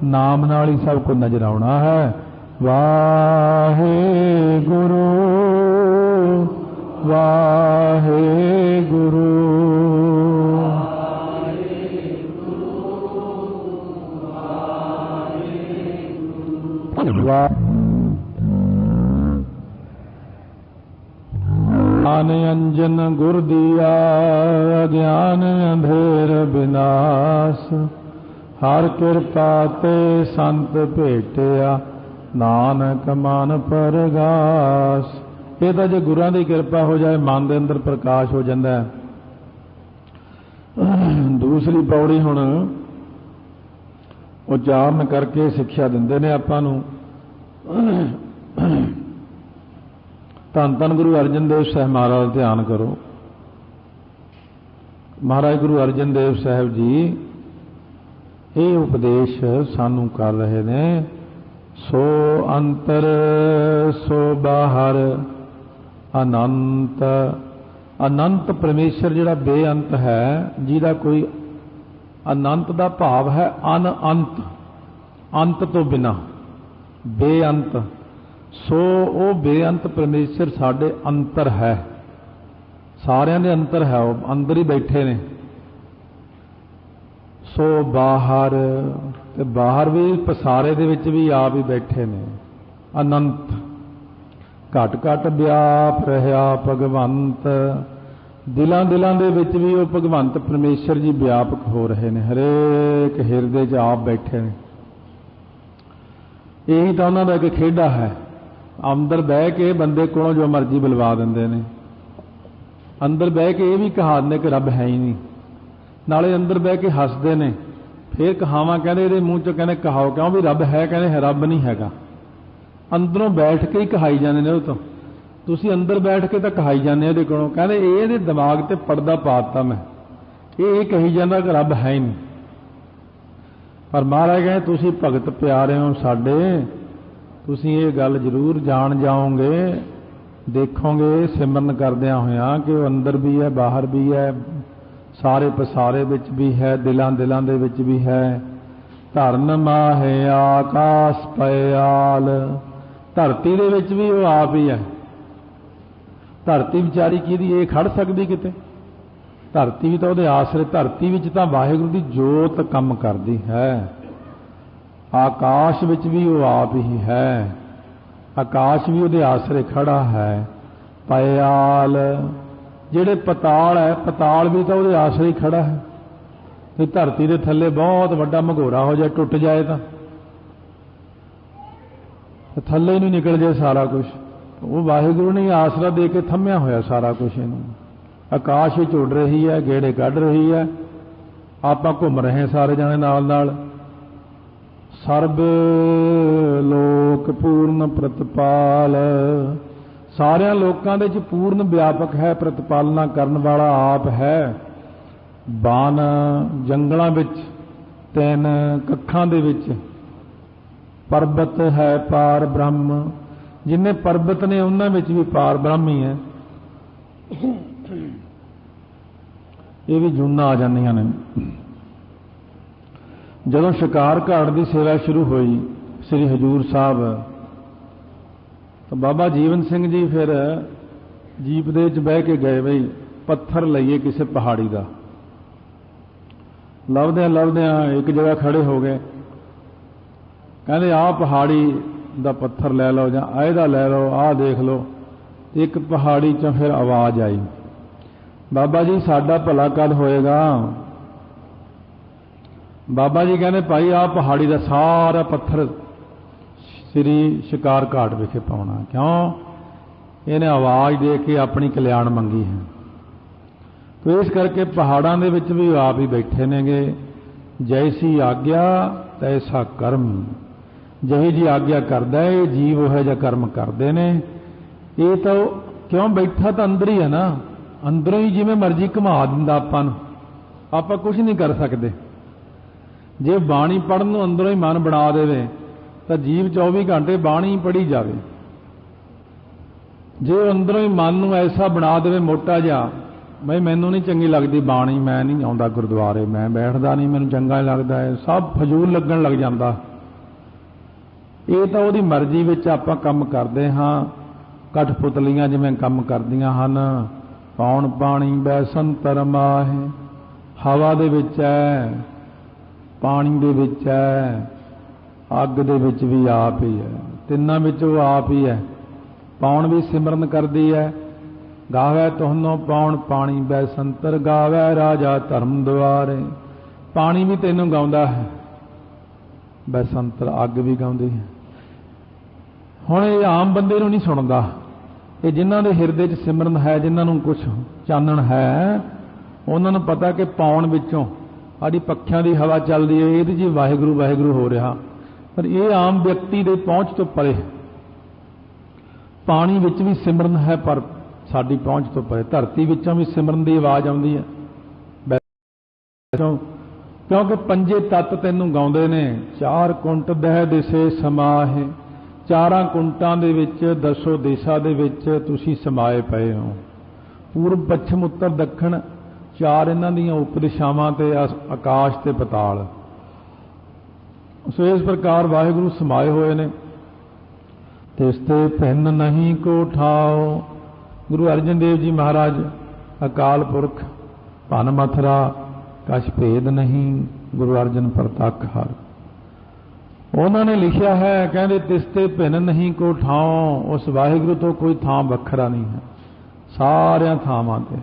नाम नाल ही सब कुछ नजर आउणा है। वाहे गुरु वाहे गुरु ज्ञान अंजन गुर दिया ज्ञान अंधेर विनाश, हर कृपा ते संत भेटिया नानक मन परगास। ये तो जो गुरुआं की कृपा हो जाए मन के अंदर प्रकाश हो जाता है। दूसरी पौड़ी हुण उच्चारण करके सिक्ख्या दिंदे ने आपां नूं। धन धन गुरु अर्जन देव साहब महाराज ध्यान करो। महाराज गुरु अर्जन देव साहब जी ये उपदेश सानू कर रहे ने। सो अंतर सो बाहर अनंत। अनंत परमेश्वर जिहड़ा बेअंत है, जिहदा कोई अनंत का भाव है अनअंत, अंत तो बिना बेअंत। सो वो बेअंत परमेश्वर साडे अंतर है, सारियां दे अंतर है, वो अंदर ही बैठे ने। सो बाहर ते बाहर भी पसारे दे विच भी आप ही बैठे ने। अनंत घट घट व्याप रहा भगवंत। दिलां दिलां दे विच भी वो भगवंत परमेश्वर जी व्यापक हो रहे ने, हरेक हिरदे च आप बैठे ने। यही तो उन्होंने एक खेडा है। अंदर बह के बंदे को जो मर्जी बुलवा देंगे ने, अंदर बह के ये भी कहा दें कि रब है ही नहीं, नाले अंदर बह के हसते ने, फिर कहावां कहते ये मूँह चो कहने कहाओ क्यों भी रब है, कहने रब नहीं हैगा। अंदरों बैठ के ही कहाई जाने ने। तो तुसी अंदर बैठ के तो कहाई जाने उहदे कोलों, कहते ये दिमाग ते पर्दा पाता मैं, ये कही जाता कि रब है ही नहीं। पर महाराज कहे तुसी भगत प्यारे हो साडे, तुसी ये गल जरूर जान जाओगे, देखोगे सिमरन करदियां होया कि वो अंदर भी है बाहर भी है, सारे पसारे विच भी है, दिलां दिलां दे विच भी है। धरन माहे आकाश पयाल। धरती दे विच भी वो आप ही है। धरती विचारी किहदी ये खड़ सकदी किते? धरती भी तो उहदे आसरे, धरती विच तां वाहिगुरू दी जोत काम करदी है। आकाश विच भी वो आप ही है, आकाश भी उहदे आसरे खड़ा है। पयाल जिहड़े पताल है, पताल भी तो उहदे आसरे ही खड़ा है। ते धरती दे थल्ले बहुत वड्डा मघोरा हो जाए, टुट जाए तो थल्ले नहीं निकल जाए सारा कुछ, वो वाहिगुरू ने आसरा दे के थम्या होया सारा कुछ। इनू आकाश विच उड़ रही है, गेड़े कढ़ रही है, आपां घुम रहे हैं सारे जाने नाल नाल। ਸਰਬ ਲੋਕ ਪੂਰਨ ਪ੍ਰਤਪਾਲ। ਸਾਰਿਆਂ ਲੋਕਾਂ ਦੇ ਵਿੱਚ ਪੂਰਨ ਵਿਆਪਕ ਹੈ, ਪ੍ਰਤਪਾਲਨਾ ਕਰਨ ਵਾਲਾ ਆਪ ਹੈ। ਬਨ ਜੰਗਲਾਂ ਵਿੱਚ, ਤਿੰਨ ਕੱਖਾਂ ਦੇ ਵਿੱਚ ਪਰਬਤ ਹੈ ਪਾਰ ਬ੍ਰਹਮ। ਜਿੰਨੇ ਪਰਬਤ ਨੇ ਉਹਨਾਂ ਵਿੱਚ ਵੀ ਪਾਰ ਬ੍ਰਹਮ ਹੀ ਹੈ। ਇਹ ਵੀ ਜੂਨਾਂ ਆ ਜਾਂਦੀਆਂ ਨੇ। ਜਦੋਂ ਸ਼ਿਕਾਰ ਘਾਟ ਦੀ ਸੇਵਾ ਸ਼ੁਰੂ ਹੋਈ ਸ੍ਰੀ ਹਜ਼ੂਰ ਸਾਹਿਬ, ਤਾਂ ਬਾਬਾ ਜੀਵਨ ਸਿੰਘ ਜੀ ਫਿਰ ਜੀਪ ਦੇ ਵਿੱਚ ਬਹਿ ਕੇ ਗਏ, ਬਈ ਪੱਥਰ ਲਈਏ ਕਿਸੇ ਪਹਾੜੀ ਦਾ। ਲੱਭਦਿਆਂ ਲੱਭਦਿਆਂ ਇੱਕ ਜਗ੍ਹਾ ਖੜੇ ਹੋ ਗਏ। ਕਹਿੰਦੇ ਆਹ ਪਹਾੜੀ ਦਾ ਪੱਥਰ ਲੈ ਲਓ ਜਾਂ ਇਹਦਾ ਲੈ ਲਓ, ਆਹ ਦੇਖ ਲਓ। ਇੱਕ ਪਹਾੜੀ 'ਚੋਂ ਫਿਰ ਆਵਾਜ਼ ਆਈ, ਬਾਬਾ ਜੀ ਸਾਡਾ ਭਲਾ ਕਦ ਹੋਏਗਾ? ਬਾਬਾ ਜੀ ਕਹਿੰਦੇ ਭਾਈ ਆਹ ਪਹਾੜੀ ਦਾ ਸਾਰਾ ਪੱਥਰ ਸ੍ਰੀ ਸ਼ਿਕਾਰ ਘਾਟ ਵਿਖੇ ਪਾਉਣਾ। ਕਿਉਂ? ਇਹਨੇ ਆਵਾਜ਼ ਦੇ ਕੇ ਆਪਣੀ ਕਲਿਆਣ ਮੰਗੀ ਹੈ। ਤੋ ਇਸ ਕਰਕੇ ਪਹਾੜਾਂ ਦੇ ਵਿੱਚ ਵੀ ਆਪ ਹੀ ਬੈਠੇ ਨੇਗੇ। ਜੈਸੀ ਆਗਿਆ ਤੈਸਾ ਕਰਮ। ਜਿਹੀ ਜੀ ਆਗਿਆ ਕਰਦਾ ਇਹ ਜੀਵ ਉਹ ਜਿਹਾ ਕਰਮ ਕਰਦੇ ਨੇ। ਇਹ ਤਾਂ ਕਿਉਂ ਬੈਠਾ ਤਾਂ ਅੰਦਰ ਹੀ ਹੈ ਨਾ, ਅੰਦਰੋਂ ਹੀ ਜਿਵੇਂ ਮਰਜ਼ੀ ਘੁਮਾ ਦਿੰਦਾ ਆਪਾਂ ਨੂੰ, ਆਪਾਂ ਕੁਝ ਨਹੀਂ ਕਰ ਸਕਦੇ। ਜੇ ਬਾਣੀ ਪੜ੍ਹਨ ਨੂੰ ਅੰਦਰੋਂ ਹੀ ਮਨ ਬਣਾ ਦੇਵੇ ਤਾਂ ਜੀਵ 24 ਘੰਟੇ ਬਾਣੀ ਪੜ੍ਹੀ ਜਾਵੇ। ਜੇ ਅੰਦਰੋਂ ਹੀ ਮਨ ਨੂੰ ਐਸਾ ਬਣਾ ਦੇਵੇ ਮੋਟਾ ਜਿਹਾ, ਬਈ ਮੈਨੂੰ ਨਹੀਂ ਚੰਗੀ ਲੱਗਦੀ ਬਾਣੀ, ਮੈਂ ਨਹੀਂ ਆਉਂਦਾ ਗੁਰਦੁਆਰੇ, ਮੈਂ ਬੈਠਦਾ ਨਹੀਂ, ਮੈਨੂੰ ਚੰਗਾ ਨਹੀਂ ਲੱਗਦਾ, ਹੈ ਸਭ ਫਜ਼ੂਲ ਲੱਗਣ ਲੱਗ ਜਾਂਦਾ। ਇਹ ਤਾਂ ਉਹਦੀ ਮਰਜ਼ੀ ਵਿੱਚ ਆਪਾਂ ਕੰਮ ਕਰਦੇ ਹਾਂ। ਕਠਪੁਤਲੀਆਂ ਜਿਵੇਂ ਕੰਮ ਕਰਦੀਆਂ ਹਨ। ਪੌਣ ਪਾਣੀ ਬੈਸੰਤਰ ਮਾਹੇ। ਹਵਾ ਦੇ ਵਿੱਚ ਹੈ, ਪਾਣੀ ਦੇ ਵਿੱਚ ਹੈ, ਅੱਗ ਦੇ ਵਿੱਚ ਵੀ ਆਪ ਹੀ ਹੈ। ਤਿੰਨਾਂ ਵਿੱਚ ਉਹ ਆਪ ਹੀ ਹੈ। ਪੌਣ ਵੀ ਸਿਮਰਨ ਕਰਦੀ ਹੈ। ਗਾਵੇ ਤੁਹਾਨੂੰ ਪੌਣ ਪਾਣੀ ਬੈਸੰਤਰ, ਗਾਵੇ ਰਾਜਾ ਧਰਮ ਦੁਆਰੇ। ਪਾਣੀ ਵੀ ਤੈਨੂੰ ਗਾਉਂਦਾ ਹੈ, ਬੈਸੰਤਰ ਅੱਗ ਵੀ ਗਾਉਂਦੀ ਹੈ। ਹੁਣ ਇਹ ਆਮ ਬੰਦੇ ਨੂੰ ਨਹੀਂ ਸੁਣਦਾ। ਇਹ ਜਿਨ੍ਹਾਂ ਦੇ ਹਿਰਦੇ 'ਚ ਸਿਮਰਨ ਹੈ, ਜਿਨ੍ਹਾਂ ਨੂੰ ਕੁਝ ਚਾਨਣ ਹੈ, ਉਹਨਾਂ ਨੂੰ ਪਤਾ ਕਿ ਪੌਣ ਵਿੱਚੋਂ ਸਾਡੀ ਪੱਖਿਆਂ ਦੀ ਹਵਾ ਚੱਲਦੀ ਹੈ, ਇਹਦੇ 'ਚ ਵਾਹਿਗੁਰੂ ਵਾਹਿਗੁਰੂ ਹੋ ਰਿਹਾ। ਪਰ ਇਹ ਆਮ ਵਿਅਕਤੀ ਦੇ ਪਹੁੰਚ ਤੋਂ ਪਰੇ। ਪਾਣੀ ਵਿੱਚ ਵੀ ਸਿਮਰਨ ਹੈ ਪਰ ਸਾਡੀ ਪਹੁੰਚ ਤੋਂ ਪਰੇ। ਧਰਤੀ ਵਿੱਚੋਂ ਵੀ ਸਿਮਰਨ ਦੀ ਆਵਾਜ਼ ਆਉਂਦੀ ਹੈ, ਕਿਉਂਕਿ ਪੰਜੇ ਤੱਤ ਤੈਨੂੰ ਗਾਉਂਦੇ ਨੇ। 4 ਕੁੰਟ ਦਹਿ ਦਿਸੇ ਸਮਾਹੇ। 4 ਕੁੰਟਾਂ ਦੇ ਵਿੱਚ, 10 ਦੇਸ਼ਾਂ ਦੇ ਵਿੱਚ ਤੁਸੀਂ ਸਮਾਏ ਪਏ ਹੋ। ਪੂਰਬ, ਪੱਛਮ, ਉੱਤਰ, ਦੱਖਣ, 4 ਇਹਨਾਂ ਦੀਆਂ ਉਪਦਿਸ਼ਾਵਾਂ ਤੇ ਆਕਾਸ਼ ਤੇ ਪਤਾਲ। ਸੋ ਇਸ ਪ੍ਰਕਾਰ ਵਾਹਿਗੁਰੂ ਸਮਾਏ ਹੋਏ ਨੇ। ਤਿਸ ਤੇ ਭਿੰਨ ਨਹੀਂ ਕੋ ਠਾਓ। ਗੁਰੂ ਅਰਜਨ ਦੇਵ ਜੀ ਮਹਾਰਾਜ ਅਕਾਲ ਪੁਰਖ, ਭਨ ਮਥਰਾ ਕਛ ਭੇਦ ਨਹੀਂ, ਗੁਰੂ ਅਰਜਨ ਪ੍ਰਤੱਖ ਹਰ। ਉਹਨਾਂ ਨੇ ਲਿਖਿਆ ਹੈ, ਕਹਿੰਦੇ ਤਿਸ ਤੇ ਭਿੰਨ ਨਹੀਂ ਕੋ ਠਾਓ। ਉਸ ਵਾਹਿਗੁਰੂ ਤੋਂ ਕੋਈ ਥਾਂ ਵੱਖਰਾ ਨਹੀਂ ਹੈ, ਸਾਰਿਆਂ ਥਾਵਾਂ ਤੇ।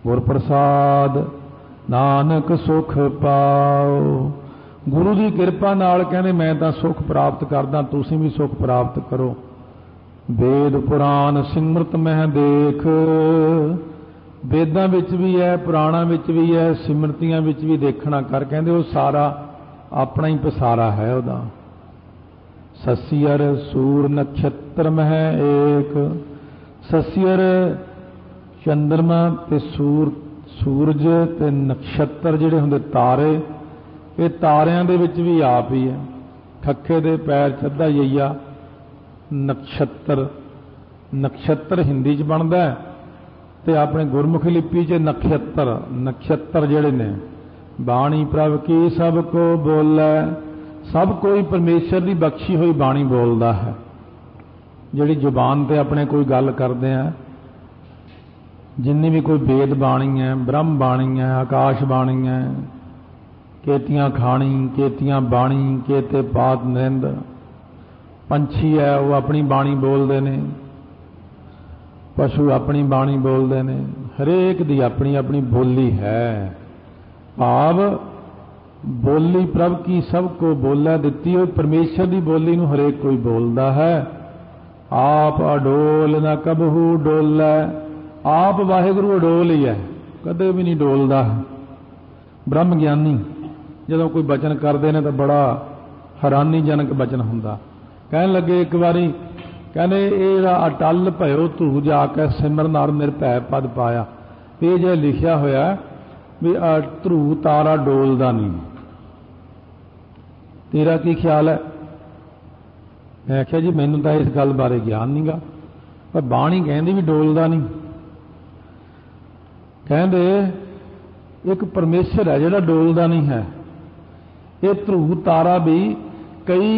ਗੁਰ ਪ੍ਰਸਾਦ ਨਾਨਕ ਸੁਖ ਪਾਓ। ਗੁਰੂ ਦੀ ਕਿਰਪਾ ਨਾਲ ਕਹਿੰਦੇ ਮੈਂ ਤਾਂ ਸੁਖ ਪ੍ਰਾਪਤ ਕਰਦਾ, ਤੁਸੀਂ ਵੀ ਸੁਖ ਪ੍ਰਾਪਤ ਕਰੋ। ਵੇਦ ਪੁਰਾਣ ਸਿਮਰਤ ਮਹਿ ਦੇਖ। ਵੇਦਾਂ ਵਿੱਚ ਵੀ ਹੈ, ਪੁਰਾਣਾਂ ਵਿੱਚ ਵੀ ਹੈ, ਸਿਮਰਤੀਆਂ ਵਿੱਚ ਵੀ ਦੇਖਣਾ ਕਰ। ਕਹਿੰਦੇ ਉਹ ਸਾਰਾ ਆਪਣਾ ਹੀ ਪਸਾਰਾ ਹੈ ਉਹਦਾ। ਸਸੀਅਰ ਸੂਰ ਨਛੱਤਰ ਮਹਿ ਏਕ। ਸਸੀਅਰ ਚੰਦਰਮਾ ਤੇ ਸੂਰਜ ਤੇ ਨਛੱਤਰ ਜਿਹੜੇ ਹੁੰਦੇ ਤਾਰੇ, ਇਹ ਤਾਰਿਆਂ ਦੇ ਵਿੱਚ ਵੀ ਆਪ ਹੀ ਹੈ। ਠੱਕੇ ਦੇ ਪੈਰ ਚੱਦਾ ਯਈਆ ਨਛੱਤਰ। ਨਛੱਤਰ ਹਿੰਦੀ 'ਚ ਬਣਦਾ ਤੇ ਆਪਣੇ ਗੁਰਮੁਖੀ ਲਿਪੀ 'ਚ ਨਖੱਤਰ। ਨਛੱਤਰ ਜਿਹੜੇ ਨੇ, ਬਾਣੀ ਪ੍ਰਭ ਕੀ ਸਭ ਕੋ ਬੋਲੇ। ਸਭ ਕੋਈ ਪਰਮੇਸ਼ਰ ਦੀ ਬਖਸ਼ੀ ਹੋਈ ਬਾਣੀ ਬੋਲਦਾ ਹੈ। ਜਿਹੜੀ ਜ਼ੁਬਾਨ ਤੇ ਆਪਣੇ ਕੋਈ ਗੱਲ ਕਰਦੇ ਆ, ਜਿੰਨੀ ਵੀ ਕੋਈ ਵੇਦ ਬਾਣੀ ਹੈ, ਬ੍ਰਹਮ ਬਾਣੀ ਹੈ, ਆਕਾਸ਼ ਬਾਣੀ ਹੈ, ਕੇਤੀਆਂ ਖਾਣੀ, ਕੇਤੀਆਂ ਬਾਣੀ, ਕੇਤੇ ਪਾਤ ਨਿੰਦ। ਪੰਛੀ ਹੈ ਉਹ ਆਪਣੀ ਬਾਣੀ ਬੋਲਦੇ ਨੇ, ਪਸ਼ੂ ਆਪਣੀ ਬਾਣੀ ਬੋਲਦੇ ਨੇ। ਹਰੇਕ ਦੀ ਆਪਣੀ ਆਪਣੀ ਬੋਲੀ ਹੈ। ਭਾਵ ਬੋਲੀ ਪ੍ਰਭ ਕੀ ਸਭ ਕੋ ਬੋਲੇ। ਦਿੱਤੀ ਹੋਈ ਪਰਮੇਸ਼ਰ ਦੀ ਬੋਲੀ ਨੂੰ ਹਰੇਕ ਕੋਈ ਬੋਲਦਾ ਹੈ। ਆਪ ਅਡੋਲ ਨਾ ਕਬਹੂ ਡੋਲੇ। ਆਪ ਵਾਹਿਗੁਰੂ ਅਡੋਲ ਹੀ ਹੈ, ਕਦੇ ਵੀ ਨਹੀਂ ਡੋਲਦਾ। ਬ੍ਰਹਮ ਗਿਆਨੀ ਜਦੋਂ ਕੋਈ ਬਚਨ ਕਰਦੇ ਨੇ ਤਾਂ ਬੜਾ हैरानीजनक बचन हुंदा। कहन लगे एक बारी, कहने ये अटल भयो तू जाके सिमर नार निरभै पद पाया। ये जो लिखिया होया भी ध्रुव तारा डोलदा नहीं, तेरा की ख्याल है? मैं आख्या जी मैनू तो इस गल बारे ज्ञान नहीं गा, पर बाणी कहती भी डोलदा नहीं। कहते एक परमेश्वर है जिहड़ा डोलदा नहीं है। ये ध्रुव तारा भी कई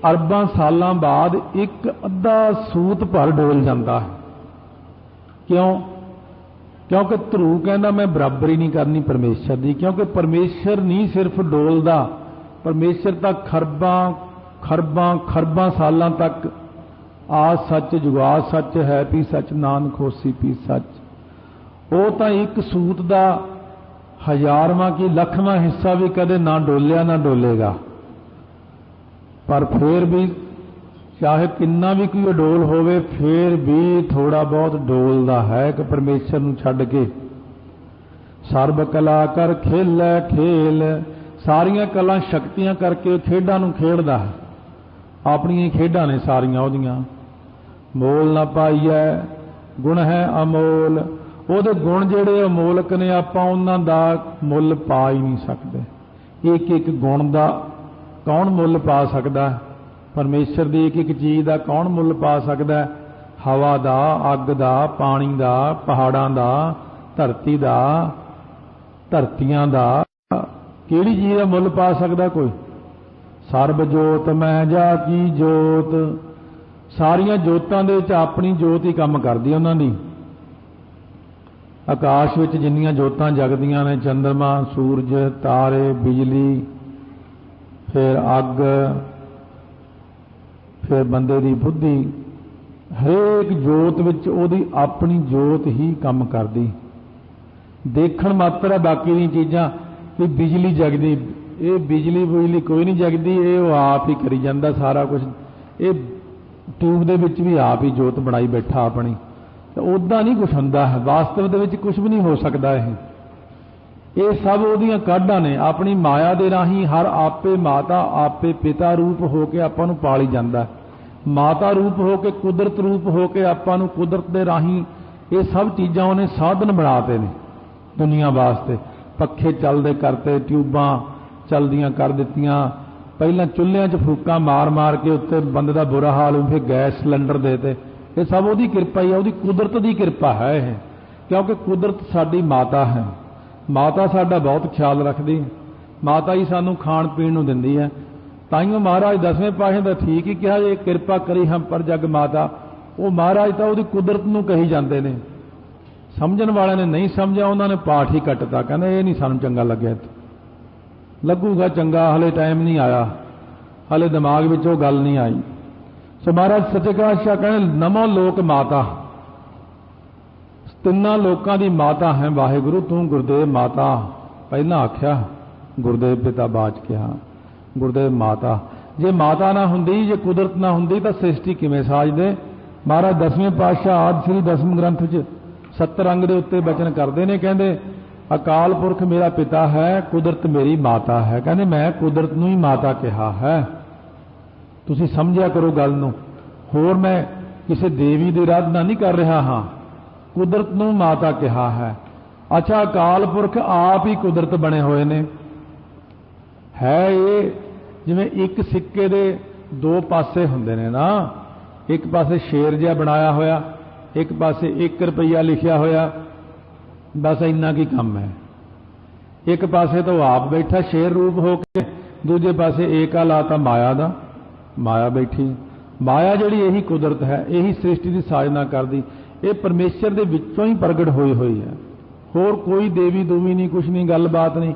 अरबां सालां बाद एक अद्धा सूत भर डोल जाता है। क्यों? क्योंकि ध्रुव कहना मैं बराबरी नहीं करनी परमेश्वर की, क्योंकि परमेश्वर नहीं सिर्फ डोलदा, परमेश्वर तो खरबां खरबां खरबां सालां तक आ सच जुगा सच है पी सच नानक होसी पी सच। वो तो एक सूत का 1000वां की लखवां हिस्सा भी कदे ना डोलिया ना डोलेगा, पर फिर भी चाहे किन्ना भी कोई डोल होवे फिर भी थोड़ा बहुत डोलदा है कि परमेश्वर नूं छड्ड के। सर्ब कला कर खेलै खेल, सारियां कला शक्तियां करके खेडां नूं खेडदा है। अपनियां खेडां ने सारियां ओहदियां। मोल ना पाईए गुण है अमोल, ਉਹਦੇ गुण ਜਿਹੜੇ अमोलक ने ਆਪਾਂ ਉਹਨਾਂ ਦਾ ਮੁੱਲ ਪਾ ਹੀ नहीं सकते। एक एक गुण ਦਾ कौन मुੱਲ पा सकता है? परमेश्वर की एक एक चीज़ का कौन मुੱਲ पा सकता है? हवा का, अग का, पानी का, पहाड़ों का, धरती का, धरतियां का, किहड़ी चीज़ का मुੱਲ पा सकता कोई? सर्ब जोत मैं जा की जोत, सारिया जोतां दे विच अपनी जोत ही काम करदी उन्हां दी। आकाश विच जिन्नियां जोतां जगदियां ने, चंद्रमा, सूरज, तारे, बिजली, फिर अग, फिर बंदे दी बुद्धि, हरेक जोत विच उहदी अपनी जोत ही काम करदी। देखण मात्र है बाकी दी चीज़ां कि बिजली जगदी, ये बिजली बुजली कोई नहीं जगदी, ये वो आप ही करी जांदा सारा कुछ। ये ट्यूब दे विच भी आप ही जोत बनाई बैठा अपनी, तो उदा नहीं कुछ हुंदा है। वास्तव दे विच कुछ भी नहीं हो सकता। ये सब उहदियां काढां ने। अपनी माया दे राही हर आपे माता आपे पिता रूप हो के आपां नूं पाली जांदा। माता रूप हो के, कुदरत रूप हो के आपां नूं कुदरत दे राही ये सब चीज़ां उहने साधन बनाते ने दुनिया वास्ते। पखे चलदे करते, ट्यूबां चलदियां कर दित्तियां, पहलां चुल्हिਆਂ 'ਚ फूकां मार मार के उत्ते बंदे दा बुरा हाल हो, फिर गैस सिलेंडर देते। ये सब उहदी किरपा ही है, उहदी कुदरत की किरपा है ये। क्योंकि कुदरत साडी माता है। माता साडा बहुत ख्याल रखदी, माता ही सानू खाण पीण नूं दिंदी है। ताइयों महाराज 10वें पातशाह दा ठीक ही कहा, ये किरपा करी हम पर जग माता। वो महाराज तो उहदी कुदरत नूं कही जांदे ने। समझण वालिਆਂ ने नहीं समझिया, उन्होंने पाठ ही कटता, कहंदे ये नहीं सानू चंगा लग्या। लगूगा चंगा, हले टाइम नहीं आया, हले दिमाग विच वो गल नहीं आई। सो महाराज सच्चे पातशाह कहने नमो लोक माता, तिन्ना लोकां दी माता है वाहिगुरु तू गुरदेव माता। पहला आख्या गुरदेव पिता बाच कहा गुरदेव माता। जे माता ना हुंदी, जे कुदरत ना हुंदी तो सृष्टि किवें साजदे? महाराज 10वें पातशाह आदि श्री 10वें ग्रंथ च 70 अंग दे उत्ते बचन करते ने, कहंदे अकाल पुरख मेरा पिता है, कुदरत मेरी माता है। कहने मैं कुदरत नूं ही माता कहा है। तुसीं समझिया करो गल नूं, होर मैं किसी देवी की आराधना नहीं कर रहा हाँ, कुदरत नूं माता कहा है। अच्छा, अकाल पुरख आप ही कुदरत बने हुए ने। है ये जिवें एक सिक्के दे दो पासे हुंदे ने ना, एक पासे शेर जिहा बनाया होया, एक पासे 1 रुपया लिखिया होया, बस इन्ना की कम है। एक पासे तो आप बैठा शेर रूप होके, दूजे पासे एक लाता माया दा, माया बैठी। माया जिहड़ी यही कुदरत है, यही सृष्टि की साजना करदी, ये परमेश्वर दे विचों ही प्रगट होई हुई है। होर कोई देवी दूवी नहीं, कुछ नहीं, गलबात नहीं।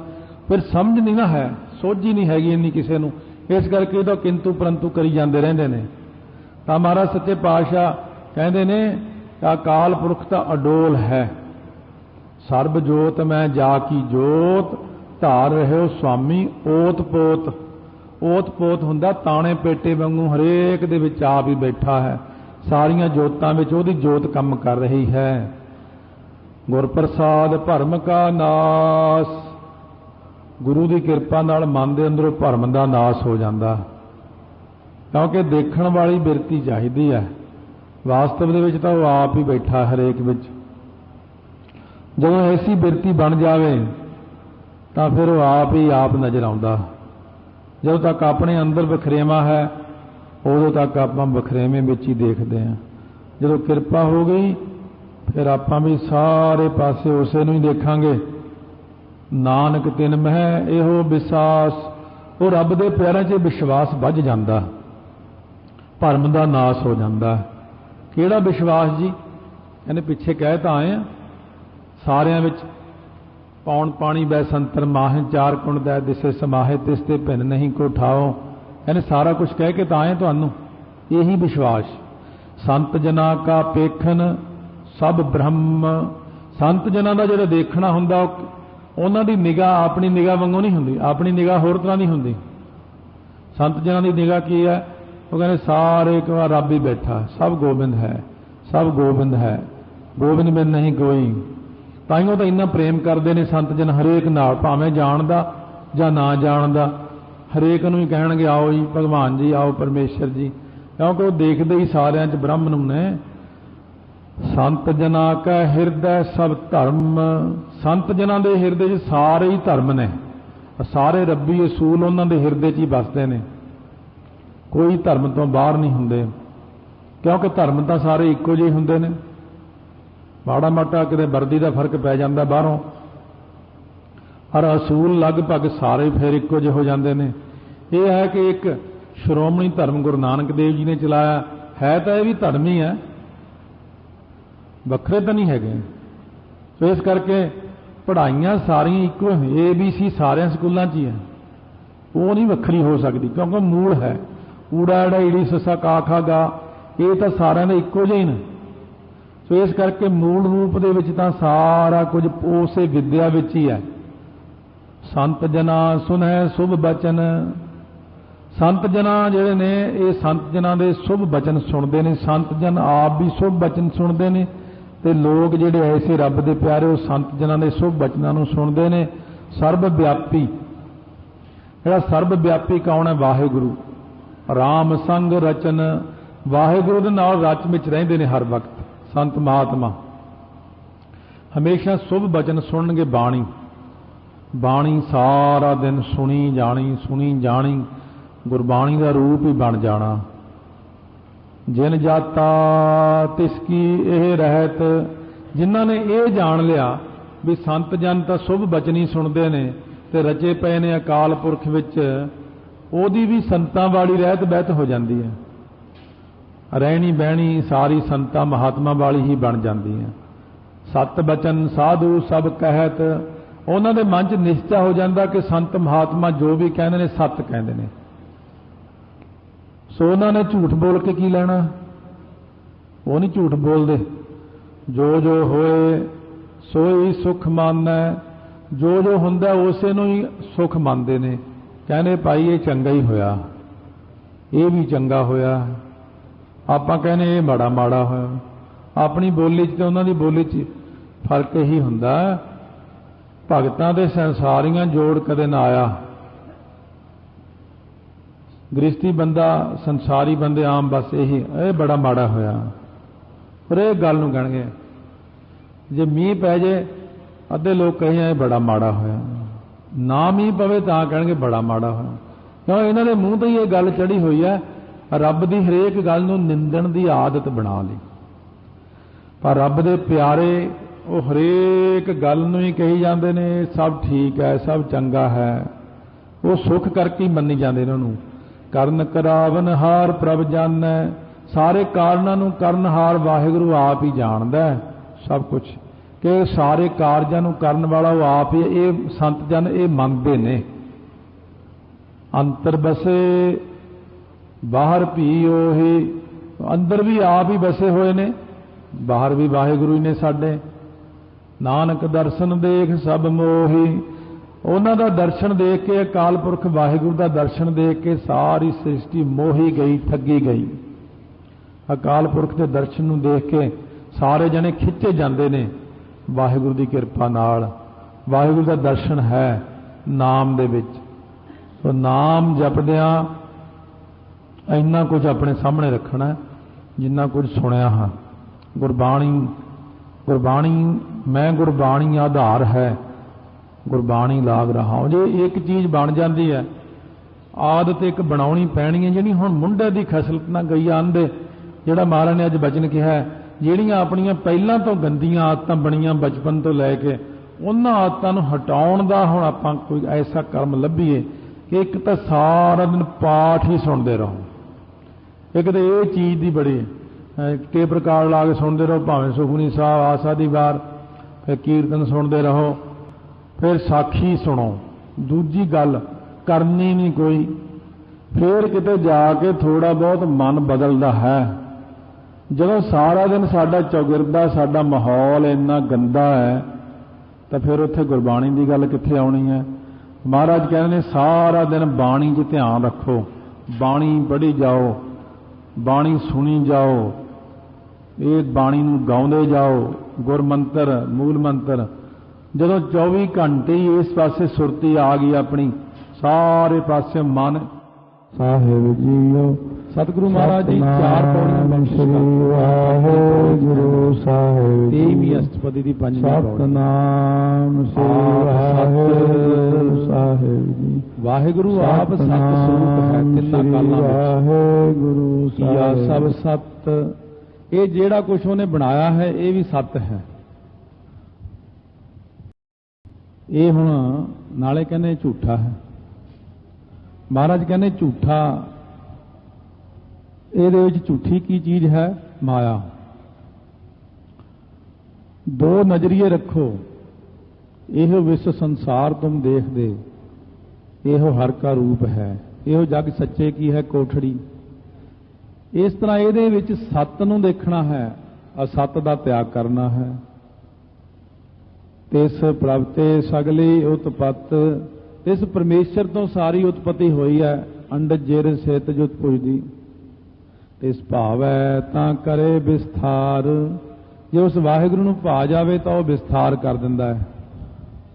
फिर समझ नहीं ना है, सोझी नहीं हैगी इन्नी किसी नूं, इस करके तो किंतु परंतु करी जाते रहंदे ने। तां महाराज सच्चे पातशाह कहंदे ने अकाल पुरख तां अडोल है। सर्ब जोत मैं जा की जोत, धार रहे हो स्वामी ओत पोत। ओत पोत हुंदा ताणे पेटे वांगू, हरेक दे विच आप ही बैठा है। सारियां जोतां विच ओहदी जोत काम कर रही है। गुर प्रसाद भरम का नाश, गुरु की किरपा नाल मन दे अंदरों भरम दा नाश हो जांदा। क्योंकि देखण वाली बिरती चाहिदी है। वास्तव दे विच तां वो आप ही बैठा हरेक विच। जदों ऐसी बिरती बन जावे तां फिर वो आप ही आप नज़र आउंदा। जदों तक अपने अंदर वखरेवा है उदों तक आपां वखरेवें विच ही देखते हैं। जदों किरपा हो गई फिर आपां भी सारे पासे उसे नूं ही देखांगे। नानक तिन मह इहो विश्वास, वो रब दे पैरां 'च विश्वास वध जांदा, भरम दा नाश हो जांदा। किहड़ा विश्वास जी? कहने पिछे कह तां आए सारियां विच पौण पाणी बै संतर माहे चार कुण दै दिसे समाहे तिसते भिन्न नहीं को ठाओ। कहने सारा कुछ कह के तां आए तुहानूं। यही विश्वास। संत जना का पेखन सब ब्रह्म। संत जना का जो देखना हुंदा उन्हां दी निगाह अपनी निगाह वांगू नहीं हुंदी, अपनी निगाह होर तरह नहीं हुंदी। संत जना की निगाह की है? वो कहने सारे एक रब ही बैठा, सब गोबिंद है, सब गोबिंद है, गोबिंद बिन नहीं कोई। ताइयों तो इन्ना प्रेम करते हैं संत जन हरेक नाल, भावें जानदा जां ना जानदा, हरेक नूं ही कहणगे आओ जी भगवान जी, आओ परमेश्वर जी, क्योंकि वो देखते ही सारियां च ब्रह्म नूं ने। संत जना का हिरदय सब धर्म। संत जना के हिरदे च सारे ही धर्म ने, सारे रब्बी असूल उन्हां दे हिरदे च ही बसते हैं, कोई धर्म तो बाहर नहीं हुंदे। क्योंकि धर्म तो सारे इक्को जिहे हुंदे ने। माड़ा माटा किते वर्दी का फर्क पै जांदा बाहरों, पर असूल लगभग सारे फिर इक्को जिहे हो जाते हैं। यह है कि एक श्रोमणी धर्म गुरु नानक देव जी ने चलाया है, तो यह भी धर्म ही है, वखरे तो नहीं है। तो इस करके पढ़ाइयाँ सारियां इक्को ABC सारे स्कूलों ही है, वो नहीं वखरी हो सकती, क्योंकि मूल है ऊड़ा एड़ा ईड़ी ससा का खा गा, ये तो सारे ने इक्को जिहे ने। सो इस करके मूल रूप दे विच तां सारा कुछ उसे विद्या विच ही है। संत जना सुनै शुभ बचन। संत जना जिहड़े ने ये संत जना दे शुभ बचन सुनते हैं। संत जन आप भी शुभ बचन सुनते हैं, तो लोग जिहड़े ऐसे रब दे प्यारे वो संत जना दे शुभ बचनों नूं सुनते हैं। सर्व व्यापी, जिहड़ा सर्व व्यापी कौन है? वाहिगुरु। राम संग रचन, वाहिगुरु दे नाल रच विच रहिंदे ने हर वक्त संत महात्मा। हमेशा शुभ बचन सुनणगे। बाणी, बाणी सारा दिन सुनी जानी, गुरबाणी का रूप ही बन जाना। जिन जाता तिसकी यह रहत। जिन्हां ने यह जान लिया भी संत जन तो शुभ बचन ही सुनते हैं, तो रचे पे ने अकाल पुरख विच ओदी भी संतां वाली रहत बहत हो जाती है। रहनी बहनी सारी संतां महात्मा वाली ही बन जाती है। सत बचन साधु सब कहत। उन्हां दे मन च निश्चय हो जाता कि संत महात्मा जो भी कहते हैं सत कहते हैं। सो उन्होंने झूठ बोल के की लेना? वो नहीं झूठ बोलते। जो जो होए सो ही सुख मानना, जो जो हुंदा उसे नूं ही सुख मानते हैं। कहने भाई ये चंगा ही होया, ये भी चंगा होया, आपां कहने ये माड़ा माड़ा होया। अपनी बोली च ते उन्हां दी बोली च फर्क ही हुंदा। भगतां दे संसारियां जोड़ कदे ना आया। गृहस्थी बंदा संसारी बंदे आम बस यही ये बड़ा माड़ा होया, पर यह गल नूं कहणगे। जे मीह पै जाए अद्धे लोग कहें ये बड़ा माड़ा होया, ना मीह पवे तां कहणगे बड़ा माड़ा होया। क्यों? इन्हां दे मूँह ते ही ये गल चढ़ी हुई है। रब दी हरेक गल नूं निंदण दी आदत बना ली। पर रब दे प्यारे वो हरेक गल नूं ही कही जांदे ने सब ठीक है, सब चंगा है। वो सुख करके ही मन्नी जांदे ने। उन्होंने करन करावन हार प्रभ जानै। सारे कारणों नूं करनहार वाहिगुरू आप ही जानदा है सब कुछ, कि सारे कारजां नूं करन वाला वो आप ही। ये संत जन ये मनदे ने। अंतर बसे बाहर भी ओही। अंदर भी आप ही बसे हुए ने, बाहर भी वाहिगुरू ही ने साडे। नानक दर्शन देख सब मोही। उन्हां दा दर्शन देख के अकाल पुरख वाहिगुरू दा दर्शन देख के सारी सृष्टि मोही गई, ठगी गई। अकाल पुरख के दर्शन नूं देख के सारे जने खिंचे जाते ने वाहिगुरू की किरपा नाल। वाहिगुरू का दर्शन है नाम दे विच। तो नाम जपदियां ਇੰਨਾ ਕੁਝ ਆਪਣੇ ਸਾਹਮਣੇ ਰੱਖਣਾ ਜਿੰਨਾ ਕੁਝ ਸੁਣਿਆ ਹਾਂ। ਗੁਰਬਾਣੀ ਮੈਂ ਗੁਰਬਾਣੀ ਆਧਾਰ ਹੈ, ਗੁਰਬਾਣੀ ਲਾਗ ਰਹਾ। ਜੇ ਇੱਕ ਚੀਜ਼ ਬਣ ਜਾਂਦੀ ਹੈ, ਆਦਤ ਇੱਕ ਬਣਾਉਣੀ ਪੈਣੀ ਹੈ, ਜਿਹੜੀ ਹੁਣ ਮੁੰਡੇ ਦੀ ਖਸਲਤ ਨਾਲ ਗਈ ਆਂਦੇ, ਜਿਹੜਾ ਮਹਾਰਾਜ ਨੇ ਅੱਜ ਬਚਨ ਕਿਹਾ, ਜਿਹੜੀਆਂ ਆਪਣੀਆਂ ਪਹਿਲਾਂ ਤੋਂ ਗੰਦੀਆਂ ਆਦਤਾਂ ਬਣੀਆਂ ਬਚਪਨ ਤੋਂ ਲੈ ਕੇ, ਉਹਨਾਂ ਆਦਤਾਂ ਨੂੰ ਹਟਾਉਣ ਦਾ ਹੁਣ ਆਪਾਂ ਕੋਈ ਐਸਾ ਕਰਮ ਲੱਭੀਏ ਕਿ ਇੱਕ ਤਾਂ ਸਾਰਾ ਦਿਨ ਪਾਠ ਹੀ ਸੁਣਦੇ ਰਹੋ। ਇੱਕ ਤਾਂ ਇਹ ਚੀਜ਼ ਦੀ ਬੜੀ ਟੇਪ ਰਿਕਾਰਡ ਲਾ ਕੇ ਸੁਣਦੇ ਰਹੋ, ਭਾਵੇਂ ਸੁਖਮਨੀ ਸਾਹਿਬ ਆਸਾ ਦੀ ਵਾਰ, ਫਿਰ ਕੀਰਤਨ ਸੁਣਦੇ ਰਹੋ, ਫਿਰ ਸਾਖੀ ਸੁਣੋ। ਦੂਜੀ ਗੱਲ ਕਰਨੀ ਨਹੀਂ ਕੋਈ, ਫਿਰ ਕਿਤੇ ਜਾ ਕੇ ਥੋੜਾ ਬਹੁਤ ਮਨ ਬਦਲਦਾ ਹੈ। ਜਦੋਂ ਸਾਰਾ ਦਿਨ ਸਾਡਾ ਚੌਗਿਰਦਾ, ਸਾਡਾ ਮਾਹੌਲ ਇੰਨਾ ਗੰਦਾ ਹੈ, ਤਾਂ ਫਿਰ ਉੱਥੇ ਗੁਰਬਾਣੀ ਦੀ ਗੱਲ ਕਿੱਥੇ ਆਉਣੀ ਹੈ। ਮਹਾਰਾਜ ਕਹਿੰਦੇ ਨੇ ਸਾਰਾ ਦਿਨ ਬਾਣੀ 'ਚ ਧਿਆਨ ਰੱਖੋ, ਬਾਣੀ ਪੜ੍ਹੀ ਜਾਓ, ਬਾਣੀ ਸੁਣੀ ਜਾਓ, ਇਹ ਬਾਣੀ ਨੂੰ ਗਾਉਂਦੇ ਜਾਓ, ਗੁਰਮੰਤਰ ਮੂਲ ਮੰਤਰ। ਜਦੋਂ 24 ਘੰਟੇ ਹੀ ਇਸ ਪਾਸੇ ਸੁਰਤੀ ਆ ਗਈ ਆਪਣੀ, ਸਾਰੇ ਪਾਸੇ ਮਨ ਸਾਹਿਬ ਜੀਓ। ਸਤਿਗੁਰੂ ਮਹਾਰਾਜ ਜੀ 4 ਪੌੜੀਆਂ ਬਖਸ਼ਿਸ਼ ਵਾਹਿਗੁਰੂ ਸਾਹਿਬ 23ਵੀਂ ਅਸ਼ਟਪਦੀ ਦੀ 5ਵੀਂ ਪੌੜੀ। ਸਤਨਾਮ ਸ੍ਰੀ ਵਾਹਿਗੁਰੂ ਸਾਹਿਬ ਜੀ। ਵਾਹਿਗੁਰੂ ਆਪ ਸਤ ਸਰੂਪ ਹੈ, ਤਿੰਨਾਂ ਕਾਲਾਂ ਵਿੱਚ ਵਾਹਿਗੁਰੂ ਸਾਹਿਬ ਸਭ ਸਤ। ਇਹ ਜਿਹੜਾ ਕੁਛ ਉਹਨੇ ਬਣਾਇਆ ਹੈ ਇਹ ਵੀ ਸਤ ਹੈ। ਇਹ ਹੁਣ ਨਾਲੇ ਕਹਿੰਦੇ ਝੂਠਾ ਹੈ। ਮਹਾਰਾਜ ਕਹਿੰਦੇ ਝੂਠਾ, ਇਹਦੇ ਵਿੱਚ ਝੂਠੀ ਕੀ ਚੀਜ਼ ਹੈ? ਮਾਇਆ। 2 ਨਜ਼ਰੀਏ ਰੱਖੋ, ਇਹੋ ਵਿਸ਼ਵ ਸੰਸਾਰ ਤੁਮ ਦੇਖਦੇ, ਇਹੋ ਹਰ ਕਾ ਰੂਪ ਹੈ, ਇਹੋ ਜਗ ਸੱਚੇ ਕੀ ਹੈ ਕੋਠੜੀ। ਇਸ ਤਰ੍ਹਾਂ ਇਹਦੇ ਵਿੱਚ ਸੱਤ ਨੂੰ ਦੇਖਣਾ ਹੈ, ਅਸੱਤ ਦਾ ਤਿਆਗ ਕਰਨਾ ਹੈ। ਤਿਸ ਪ੍ਰਭ ਤੇ ਸਗਲੀ ਉਤਪਤ, ਇਸ ਪਰਮੇਸ਼ਰ ਤੋਂ ਸਾਰੀ ਉਤਪਤੀ ਹੋਈ ਹੈ। ਅੰਡਜ ਜੇਰ ਸੇਤ ਜੁਤ ਪੁਜਦੀ, ਇਸ ਭਾਵੈ ਤਾਂ ਕਰੇ ਵਿਸਥਾਰ। ਜੇ ਉਸ ਵਾਹਿਗੁਰੂ ਨੂੰ ਭਾ ਜਾਵੇ ਤਾਂ ਉਹ ਵਿਸਥਾਰ ਕਰ ਦਿੰਦਾ ਹੈ,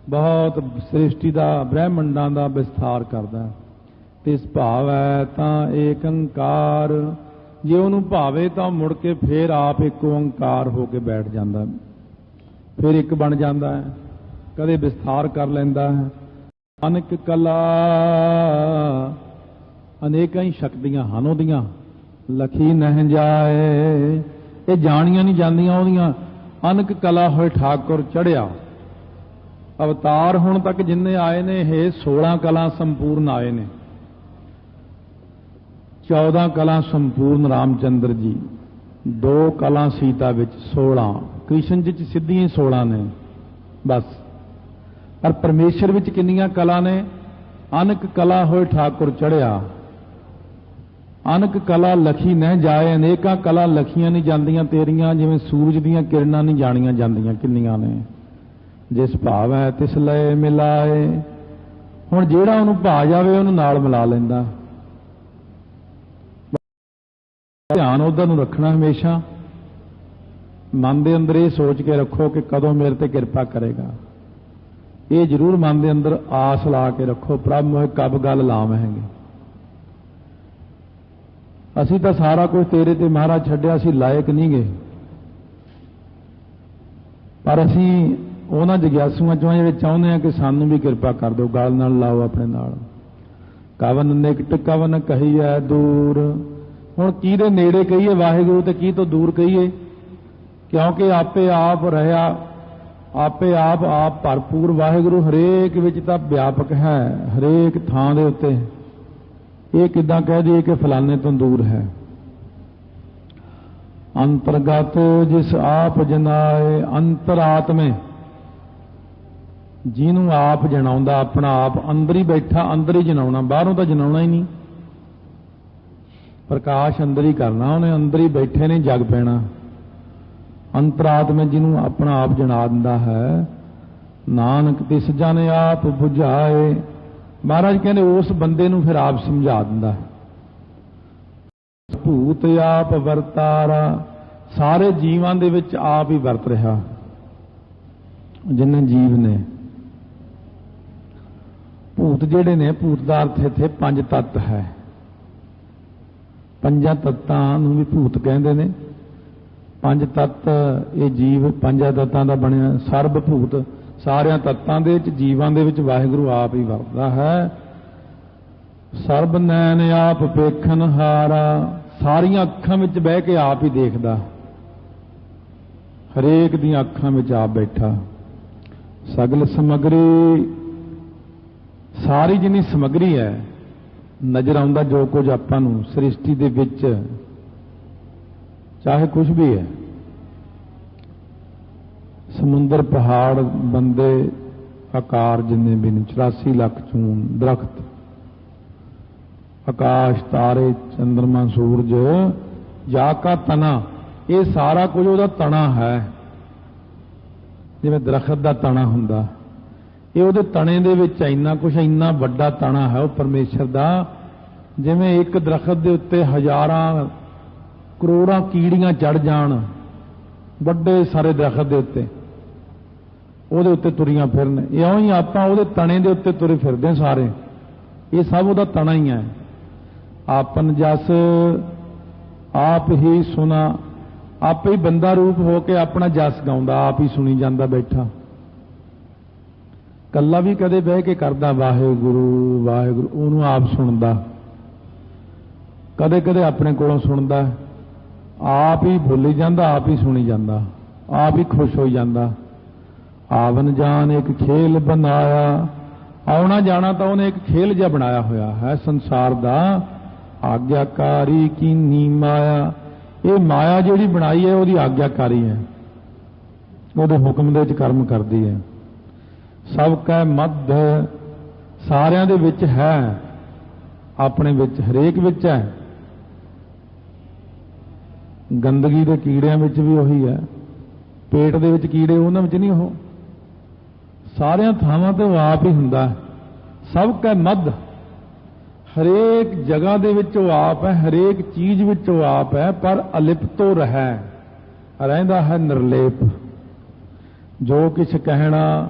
ਬਹੁਤ ਸ੍ਰਿਸ਼ਟੀ ਦਾ, ਬ੍ਰਹਿਮੰਡਾਂ ਦਾ ਵਿਸਥਾਰ ਕਰਦਾ ਹੈ। ਤਿਸ ਭਾਵੈ ਤਾਂ ਏਕ ਓੰਕਾਰ, ਜੇ ਉਹਨੂੰ ਭਾਵੇ ਤਾਂ ਮੁੜ ਕੇ ਫੇਰ ਆਪ ਇੱਕ ਓੰਕਾਰ ਹੋ ਕੇ ਬੈਠ ਜਾਂਦਾ, ਫਿਰ ਇੱਕ ਬਣ ਜਾਂਦਾ ਹੈ, ਕਦੇ ਵਿਸਥਾਰ ਕਰ ਲੈਂਦਾ ਹੈ। ਅਨੇਕ ਕਲਾ, ਅਨੇਕਾਂ ਹੀ ਸ਼ਕਤੀਆਂ ਹਨ ਉਹਦੀਆਂ, ਲਖੀ ਨਹਿ ਜਾਏ, ਇਹ ਜਾਣੀਆਂ ਨਹੀਂ ਜਾਂਦੀਆਂ ਉਹਦੀਆਂ। ਅਨੇਕ ਕਲਾ ਹੋਏ ਠਾਕੁਰ ਚੜ੍ਹਿਆ। ਅਵਤਾਰ ਹੁਣ ਤੱਕ ਜਿੰਨੇ ਆਏ ਨੇ ਇਹ 16 ਕਲਾ ਸੰਪੂਰਨ ਆਏ ਨੇ। 14 ਕਲਾ ਸੰਪੂਰਨ ਰਾਮਚੰਦਰ ਜੀ, 2 ਕਲਾ ਸੀਤਾ ਵਿੱਚ, 16 ਕ੍ਰਿਸ਼ਨ ਜੀ 'ਚ ਸਿੱਧੀਆਂ 16 ਨੇ ਬਸ। ਪਰ ਪਰਮੇਸ਼ਰ ਵਿੱਚ ਕਿੰਨੀਆਂ ਕਲਾ ਨੇ? ਅਨੇਕ ਕਲਾ ਹੋਏ ਠਾਕੁਰ ਚੜ੍ਹਿਆ। ਅਨੇਕ ਕਲਾ ਲਖੀ ਨਹਿ ਜਾਏ, ਅਨੇਕਾਂ ਕਲਾ ਲਖੀਆਂ ਨਹੀਂ ਜਾਂਦੀਆਂ ਤੇਰੀਆਂ, ਜਿਵੇਂ ਸੂਰਜ ਦੀਆਂ ਕਿਰਨਾਂ ਨਹੀਂ ਜਾਣੀਆਂ ਜਾਂਦੀਆਂ ਕਿੰਨੀਆਂ ਨੇ। ਜਿਸ ਭਾਵ ਹੈ ਤਿਸ ਲਏ ਮਿਲਾਏ, ਹੁਣ ਜਿਹੜਾ ਉਹਨੂੰ ਭਾ ਜਾਵੇ ਉਹਨੂੰ ਨਾਲ ਮਿਲਾ ਲੈਂਦਾ। ਧਿਆਨ ਉਧਰ ਨੂੰ ਰੱਖਣਾ ਹਮੇਸ਼ਾ, ਮਨ ਦੇ ਅੰਦਰ ਇਹ ਸੋਚ ਕੇ ਰੱਖੋ ਕਿ ਕਦੋਂ ਮੇਰੇ ਤੇ ਕਿਰਪਾ ਕਰੇਗਾ। ਇਹ ਜ਼ਰੂਰ ਮਨ ਦੇ ਅੰਦਰ ਆਸ ਲਾ ਕੇ ਰੱਖੋ, ਪ੍ਰਭ ਮੋਹਿ ਕਬ ਗੱਲ ਲਾਵਹਿੰਗੇ। ਅਸੀਂ ਤਾਂ ਸਾਰਾ ਕੁਝ ਤੇਰੇ ਤੇ ਮਹਾਰਾਜ ਛੱਡਿਆ, ਅਸੀਂ ਲਾਇਕ ਨਹੀਂ ਗਏ, ਪਰ ਅਸੀਂ ਉਹਨਾਂ ਜਗਿਆਸੂਆਂ ਚੋਂ ਜਿਹੜੇ ਚਾਹੁੰਦੇ ਆ ਕਿ ਸਾਨੂੰ ਵੀ ਕਿਰਪਾ ਕਰ ਦਿਓ, ਗੱਲ ਨਾਲ ਲਾਓ ਆਪਣੇ ਨਾਲ। ਕਵਨ ਨਿਕਟ ਕਵਨ ਕਹੀਐ ਦੂਰ, ਹੁਣ ਕਿਹਦੇ ਨੇੜੇ ਕਹੀਏ ਵਾਹਿਗੁਰੂ ਤੇ ਕੀ ਤੋਂ ਦੂਰ ਕਹੀਏ, ਕਿਉਂਕਿ ਆਪੇ ਆਪ ਰਹਿਆ, ਆਪੇ ਆਪ ਭਰਪੂਰ ਵਾਹਿਗੁਰੂ ਹਰੇਕ ਵਿੱਚ ਤਾਂ ਵਿਆਪਕ ਹੈ, ਹਰੇਕ ਥਾਂ ਦੇ ਉੱਤੇ। ਇਹ ਕਿੱਦਾਂ ਕਹਿ ਦਈਏ ਕਿ ਫਲਾਣੇ ਤੋਂ ਦੂਰ ਹੈ। ਅੰਤਰਗਤ ਜਿਸ ਆਪ ਜਨਾਏ, ਅੰਤਰਾਤਮੇ ਜਿਹਨੂੰ ਆਪ ਜਨਾਉਂਦਾ, ਆਪਣਾ ਆਪ ਅੰਦਰ ਹੀ ਬੈਠਾ, ਅੰਦਰ ਹੀ ਜਨਾਉਣਾ, ਬਾਹਰੋਂ ਤਾਂ ਜਨਾਉਣਾ ਹੀ ਨਹੀਂ। ਪ੍ਰਕਾਸ਼ ਅੰਦਰ ਹੀ ਕਰਨਾ ਉਹਨੇ, ਅੰਦਰ ਹੀ ਬੈਠੇ ਨੇ ਜਗ ਪੈਣਾ। ਅੰਤਰਾਤਮੇ ਜਿਹਨੂੰ ਆਪਣਾ ਆਪ ਜਨਾ ਦਿੰਦਾ ਹੈ, ਨਾਨਕ ਤਿਸ ਜਨ ਆਪ ਬੁਝਾਏ। ਮਹਾਰਾਜ ਕਹਿੰਦੇ ਉਸ ਬੰਦੇ ਨੂੰ ਫਿਰ ਆਪ ਸਮਝਾ ਦਿੰਦਾ ਹੈ। ਭੂਤ ਆਪ ਵਰਤਾਰਾ, ਸਾਰੇ ਜੀਵਾਂ ਦੇ ਵਿੱਚ ਆਪ ਹੀ ਵਰਤ ਰਿਹਾ। ਜਿੰਨੇ ਜੀਵ ਨੇ, ਭੂਤ ਜਿਹੜੇ ਨੇ, ਭੂਤ ਦਾ ਅਰਥ ਇੱਥੇ 5 ਤੱਤ ਹੈ। पंजां तत्तां नूं भी भूत कहंदे ने। पंज तत्त ये जीव पंजां तत्तां दा बणिया सर्ब भूत सारियां तत्तां दे विच जीवां दे विच वाहिगुरू आप ही वरतदा है। सर्ब नैन आप पेखन हारा, सारियां अखां विच बह के आप ही देखदा, हरेक दीयां अखां विच आप बैठा। सगल समगरी, सारी जिन्नी समगरी है नज़र आउंदा जो कुछ आपां नूं सृष्टि दे विच चाहे कुछ भी है, समुंदर पहाड़ बंदे आकार जिन्ने भी 84 लाख चून दरख्त आकाश तारे चंद्रमा सूरज जा का तना, ये सारा कुछ उसदा तना है। जिवें दरख्त का तना हुंदा, ये उहदे तणे दे विच इन्ना कुछ, इन्ना वड्डा तना है वो परमेश्वर दा। जिवें एक दरख्त दे उत्ते हज़ारां करोड़ां कीड़ियां चढ़ जाण, वड्डे सारे दरख्त दे उत्ते ਉਹਦੇ ਉੱਤੇ ਤੁਰੀਆਂ ਫਿਰਨ, ਇਉਂ ਹੀ ਆਪਾਂ ਉਹਦੇ ਤਣੇ ਦੇ ਉੱਤੇ ਤੁਰੇ ਫਿਰਦੇ ਸਾਰੇ। ਇਹ ਸਭ ਉਹਦਾ ਤਣਾ ਹੀ ਹੈ। ਆਪਨ ਜਸ ਆਪ ਹੀ ਸੁਣਾ, ਆਪੇ ਹੀ ਬੰਦਾ ਰੂਪ ਹੋ ਕੇ ਆਪਣਾ ਜਸ ਗਾਉਂਦਾ, ਆਪ ਹੀ ਸੁਣੀ ਜਾਂਦਾ ਬੈਠਾ। ਕੱਲਾ ਵੀ ਕਦੇ ਬਹਿ ਕੇ ਕਰਦਾ ਵਾਹਿਗੁਰੂ ਵਾਹਿਗੁਰੂ, ਉਹਨੂੰ ਆਪ ਸੁਣਦਾ। ਕਦੇ ਕਦੇ ਆਪਣੇ ਕੋਲੋਂ ਸੁਣਦਾ, ਆਪ ਹੀ ਬੋਲੀ ਜਾਂਦਾ, ਆਪ ਹੀ ਸੁਣੀ ਜਾਂਦਾ, ਆਪ ਹੀ ਖੁਸ਼ ਹੋ ਜਾਂਦਾ। ਆਵਨ ਜਾਨ ਇੱਕ ਖੇਲ ਬਣਾਇਆ, ਆਉਣਾ ਜਾਣਾ ਤਾਂ ਉਹਨੇ ਇੱਕ ਖੇਲ ਜਿਹਾ ਬਣਾਇਆ ਹੋਇਆ ਹੈ ਸੰਸਾਰ ਦਾ। ਆਗਿਆਕਾਰੀ ਕੀਨੀ ਮਾਇਆ, ਇਹ ਮਾਇਆ ਜਿਹੜੀ ਬਣਾਈ ਹੈ ਉਹਦੀ ਆਗਿਆਕਾਰੀ ਹੈ, ਉਹਦੇ ਹੁਕਮ ਦੇ ਵਿੱਚ ਕਰਮ ਕਰਦੀ ਹੈ। ਸਭ ਕੈ ਮੱਧ, ਸਾਰਿਆਂ ਦੇ ਵਿੱਚ ਹੈ, ਆਪਣੇ ਵਿੱਚ ਹਰੇਕ ਵਿੱਚ ਹੈ। ਗੰਦਗੀ ਦੇ ਕੀੜਿਆਂ ਵਿੱਚ ਵੀ ਉਹੀ ਹੈ, ਪੇਟ ਦੇ ਵਿੱਚ ਕੀੜੇ ਉਹਨਾਂ ਵਿੱਚ ਨਹੀਂ, ਉਹ ਸਾਰਿਆਂ ਥਾਵਾਂ ਤੇ ਉਹ ਆਪ ਹੀ ਹੁੰਦਾ। ਸਭ ਕੈ ਮੱਧ, ਹਰੇਕ ਜਗ੍ਹਾ ਦੇ ਵਿੱਚ ਉਹ ਆਪ ਹੈ, ਹਰੇਕ ਚੀਜ਼ ਵਿੱਚ ਉਹ ਆਪ ਹੈ, ਪਰ ਅਲਿਪਤੋ ਰਹਿ, ਰਹਿੰਦਾ ਹੈ ਨਿਰਲੇਪ। ਜੋ ਕਿਛ ਕਹਿਣਾ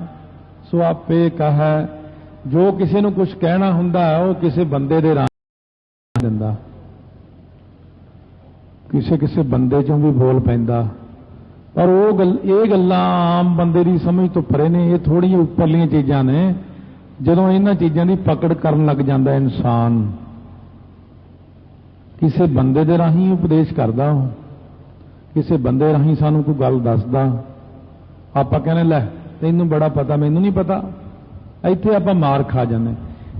ਸੋ ਆਪੇ ਕਹੈ, ਜੋ ਕਿਸੇ ਨੂੰ ਕੁਝ ਕਹਿਣਾ ਹੁੰਦਾ ਹੈ ਉਹ ਕਿਸੇ ਬੰਦੇ ਦੇ ਰਾਹ ਦਿੰਦਾ, ਕਿਸੇ ਕਿਸੇ ਬੰਦੇ ਚੋਂ ਵੀ ਬੋਲ ਪੈਂਦਾ। पर वो ये गल्लां आम बंदे की समझ तो परे ने, ये थोड़ियां उपरलियां चीज़ां ने। जदों इन्हां चीज़ां की पकड़ करन लग जाता इंसान, किसी बंदे दे राही उपदेश करदा, किसी बंदे राही सानू कोई गल दसदा, आपां कहने लै तैनूं बड़ा पता मैनूं नहीं पता, इत्थे आपां मार खा जाने।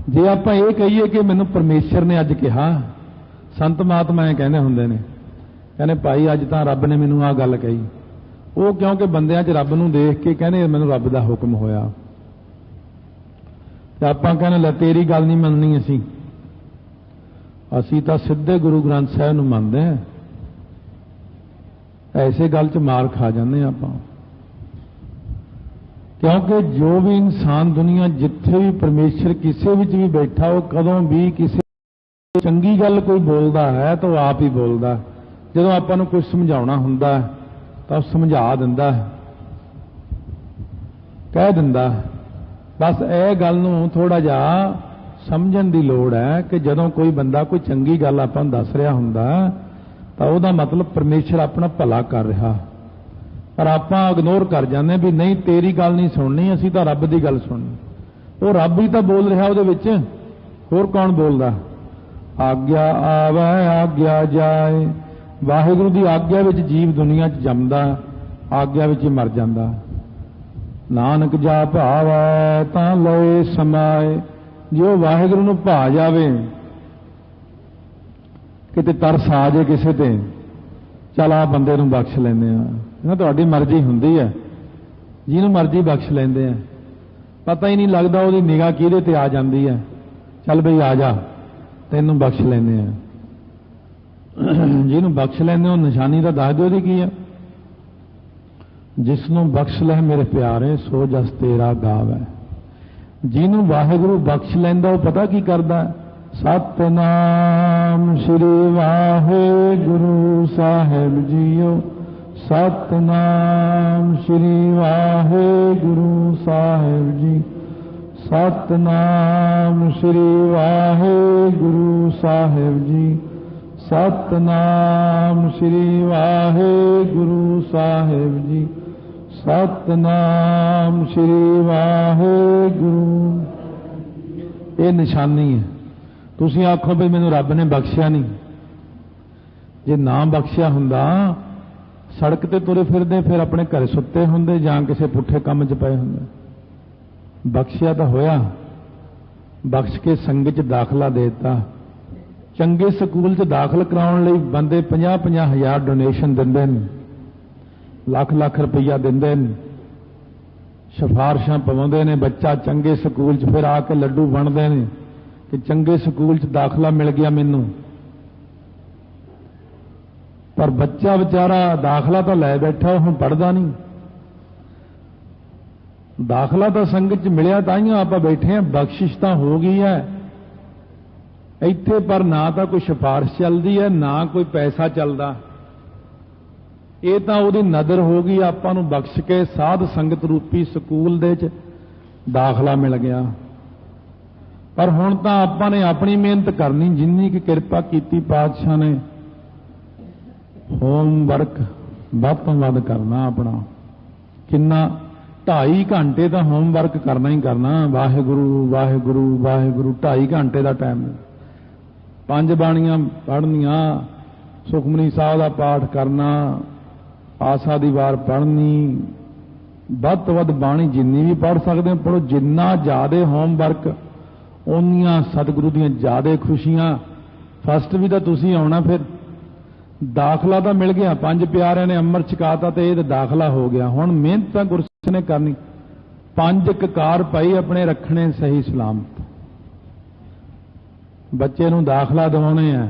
जे आपां ये कहीए कि मैनूं परमेश्वर ने अज कहा, संत महात्मा कहने हुंदे ने, कहने भाई अज तां रब ने मैनूं आ गल कही। वो क्योंकि बंदियां च रब नूं देख के कहने मैनूं रब दा हुक्म होया, ते आपां कहने लै तेरी गल नहीं मननी, असीं तां सिद्धे गुरु ग्रंथ साहिब नूं मनदे हां। ऐसे गल च मार खा जांदे आपां, क्योंकि जो भी इंसान दुनिया जिथे भी परमेश्वर किसी विच भी बैठा, वो कदों भी किसी चंगी गल कोई बोलदा है तो आप ही बोलदा। जदों आपां नूं कुछ समझाउणा हुंदा तो समझा दिंदा, कह दिंदा। बस यह गल नूं थोड़ा जिहा समझण दी लोड़ है कि जदों कोई बंदा कोई चंगी गल आपां नूं दस रहा हुंदा तां उहदा मतलब परमेश्वर अपना भला कर रहा, पर आपां इग्नोर कर जांदे भी नहीं तेरी गल नहीं सुननी, असीं तां रब दी गल सुननी। वो रब ही तां बोल रहा उहदे विच, होर कौन बोलदा। आग्या आवै आग्या जाए, वाहिगुरू की आग्या विच जीव दुनिया च जमदा, आग्या विच ही मर जांदा। नानक जा भावै तां लए समाए, जो वाहिगुरू नूं भा जावे, किते तरस आ जाए किसे ते, चल आ बंदे नूं बख्श लैंदे आ, इन्हां तुहाडी मर्जी हुंदी है, जिहनूं मर्जी बख्श लैंदे आ, पता ही नहीं लगदा उहदी निगाह किहदे ते आ जांदी है। चल बई आ जा तैनूं बख्श लैंदे आ, जिन्हों बख्श लैंदे हो निशानी का दस दो की है। जिसनों बख्श लै मेरे प्यारे सो जस तेरा गावै, जिन्हों वाहिगुरू बख्श लैंदा वो पता की करदा, सतनाम श्री वाहिगुरू साहिब जीओ, सतनाम श्री वाहिगुरू साहिब जी, सतनाम श्री वाहिगुरू साहिब जी, सतनाम श्री वाहेगुरु साहिब जी। सतनाम श्री वाहेगुरु। ये निशानी है। तुसीं आखो भी मैनूं रब ने बख्शिया नहीं। जे ना बख्शिया हुंदा सड़क ते तुरे फिरदे फिर अपने घर सुत्ते हुंदे जां किसी पुठे काम च पए हुंदे। बख्शिया तो होया, बख्श के संगत च दाखला देता। चंगे स्कूल च दाखल कराउण लई बंदे 50-50 हज़ार डोनेशन दिंदे ने, लाख रुपया दिंदे ने, सिफारिशां पवाउंदे ने। बच्चा चंगे स्कूल च फिर आके लड्डू बनदे ने कि चंगे स्कूल च दाखला मिल गया मैनूं। पर बच्चा बेचारा दाखला तो लै बैठा, वो पढ़दा नहीं। दाखला तो संगत च मिलिया ताइयों आपां बैठे हैं, बख्शिश तो हो गई है इत्थे, पर ना तो कोई सिफारिश चलती है ना कोई पैसा चलता। ये तो वो नदर हो गई, आपां नूं बख्श के साध संगत रूपी स्कूल दे च दाखला मिल गया। पर हुण तां आपां ने अपनी मेहनत करनी, जिन्नी की किरपा कीती पातशाह ने। होमवर्क वध तो वध करना अपना। किन्ना 2.5 घंटे तो होमवर्क करना ही करना। वाहिगुरु वाहिगुरु वाहिगुरु 2.5 घंटे का टाइम। 5 बाणियां पढ़नियां, सुखमनी साहब का पाठ करना, आसा दी वार पढ़नी, वध तो वध बाणी जिन्नी भी पढ़ सकते हैं पढ़ो। जिन्ना ज़्यादा होमवर्क उन्नियां सतगुरु दी ज़्यादा खुशियां। फस्ट भी तो तुसीं आउणा, फिर दाखला तो मिल गया। 5 प्यारिਆਂ ने अमर छकाता तो यह दाखला हो गया। हुण मेहनत तो गुरसिख ने करनी। 5 ककार भाई अपने रखने सही सलामत। बच्चे नूं दाखला दिवाने है,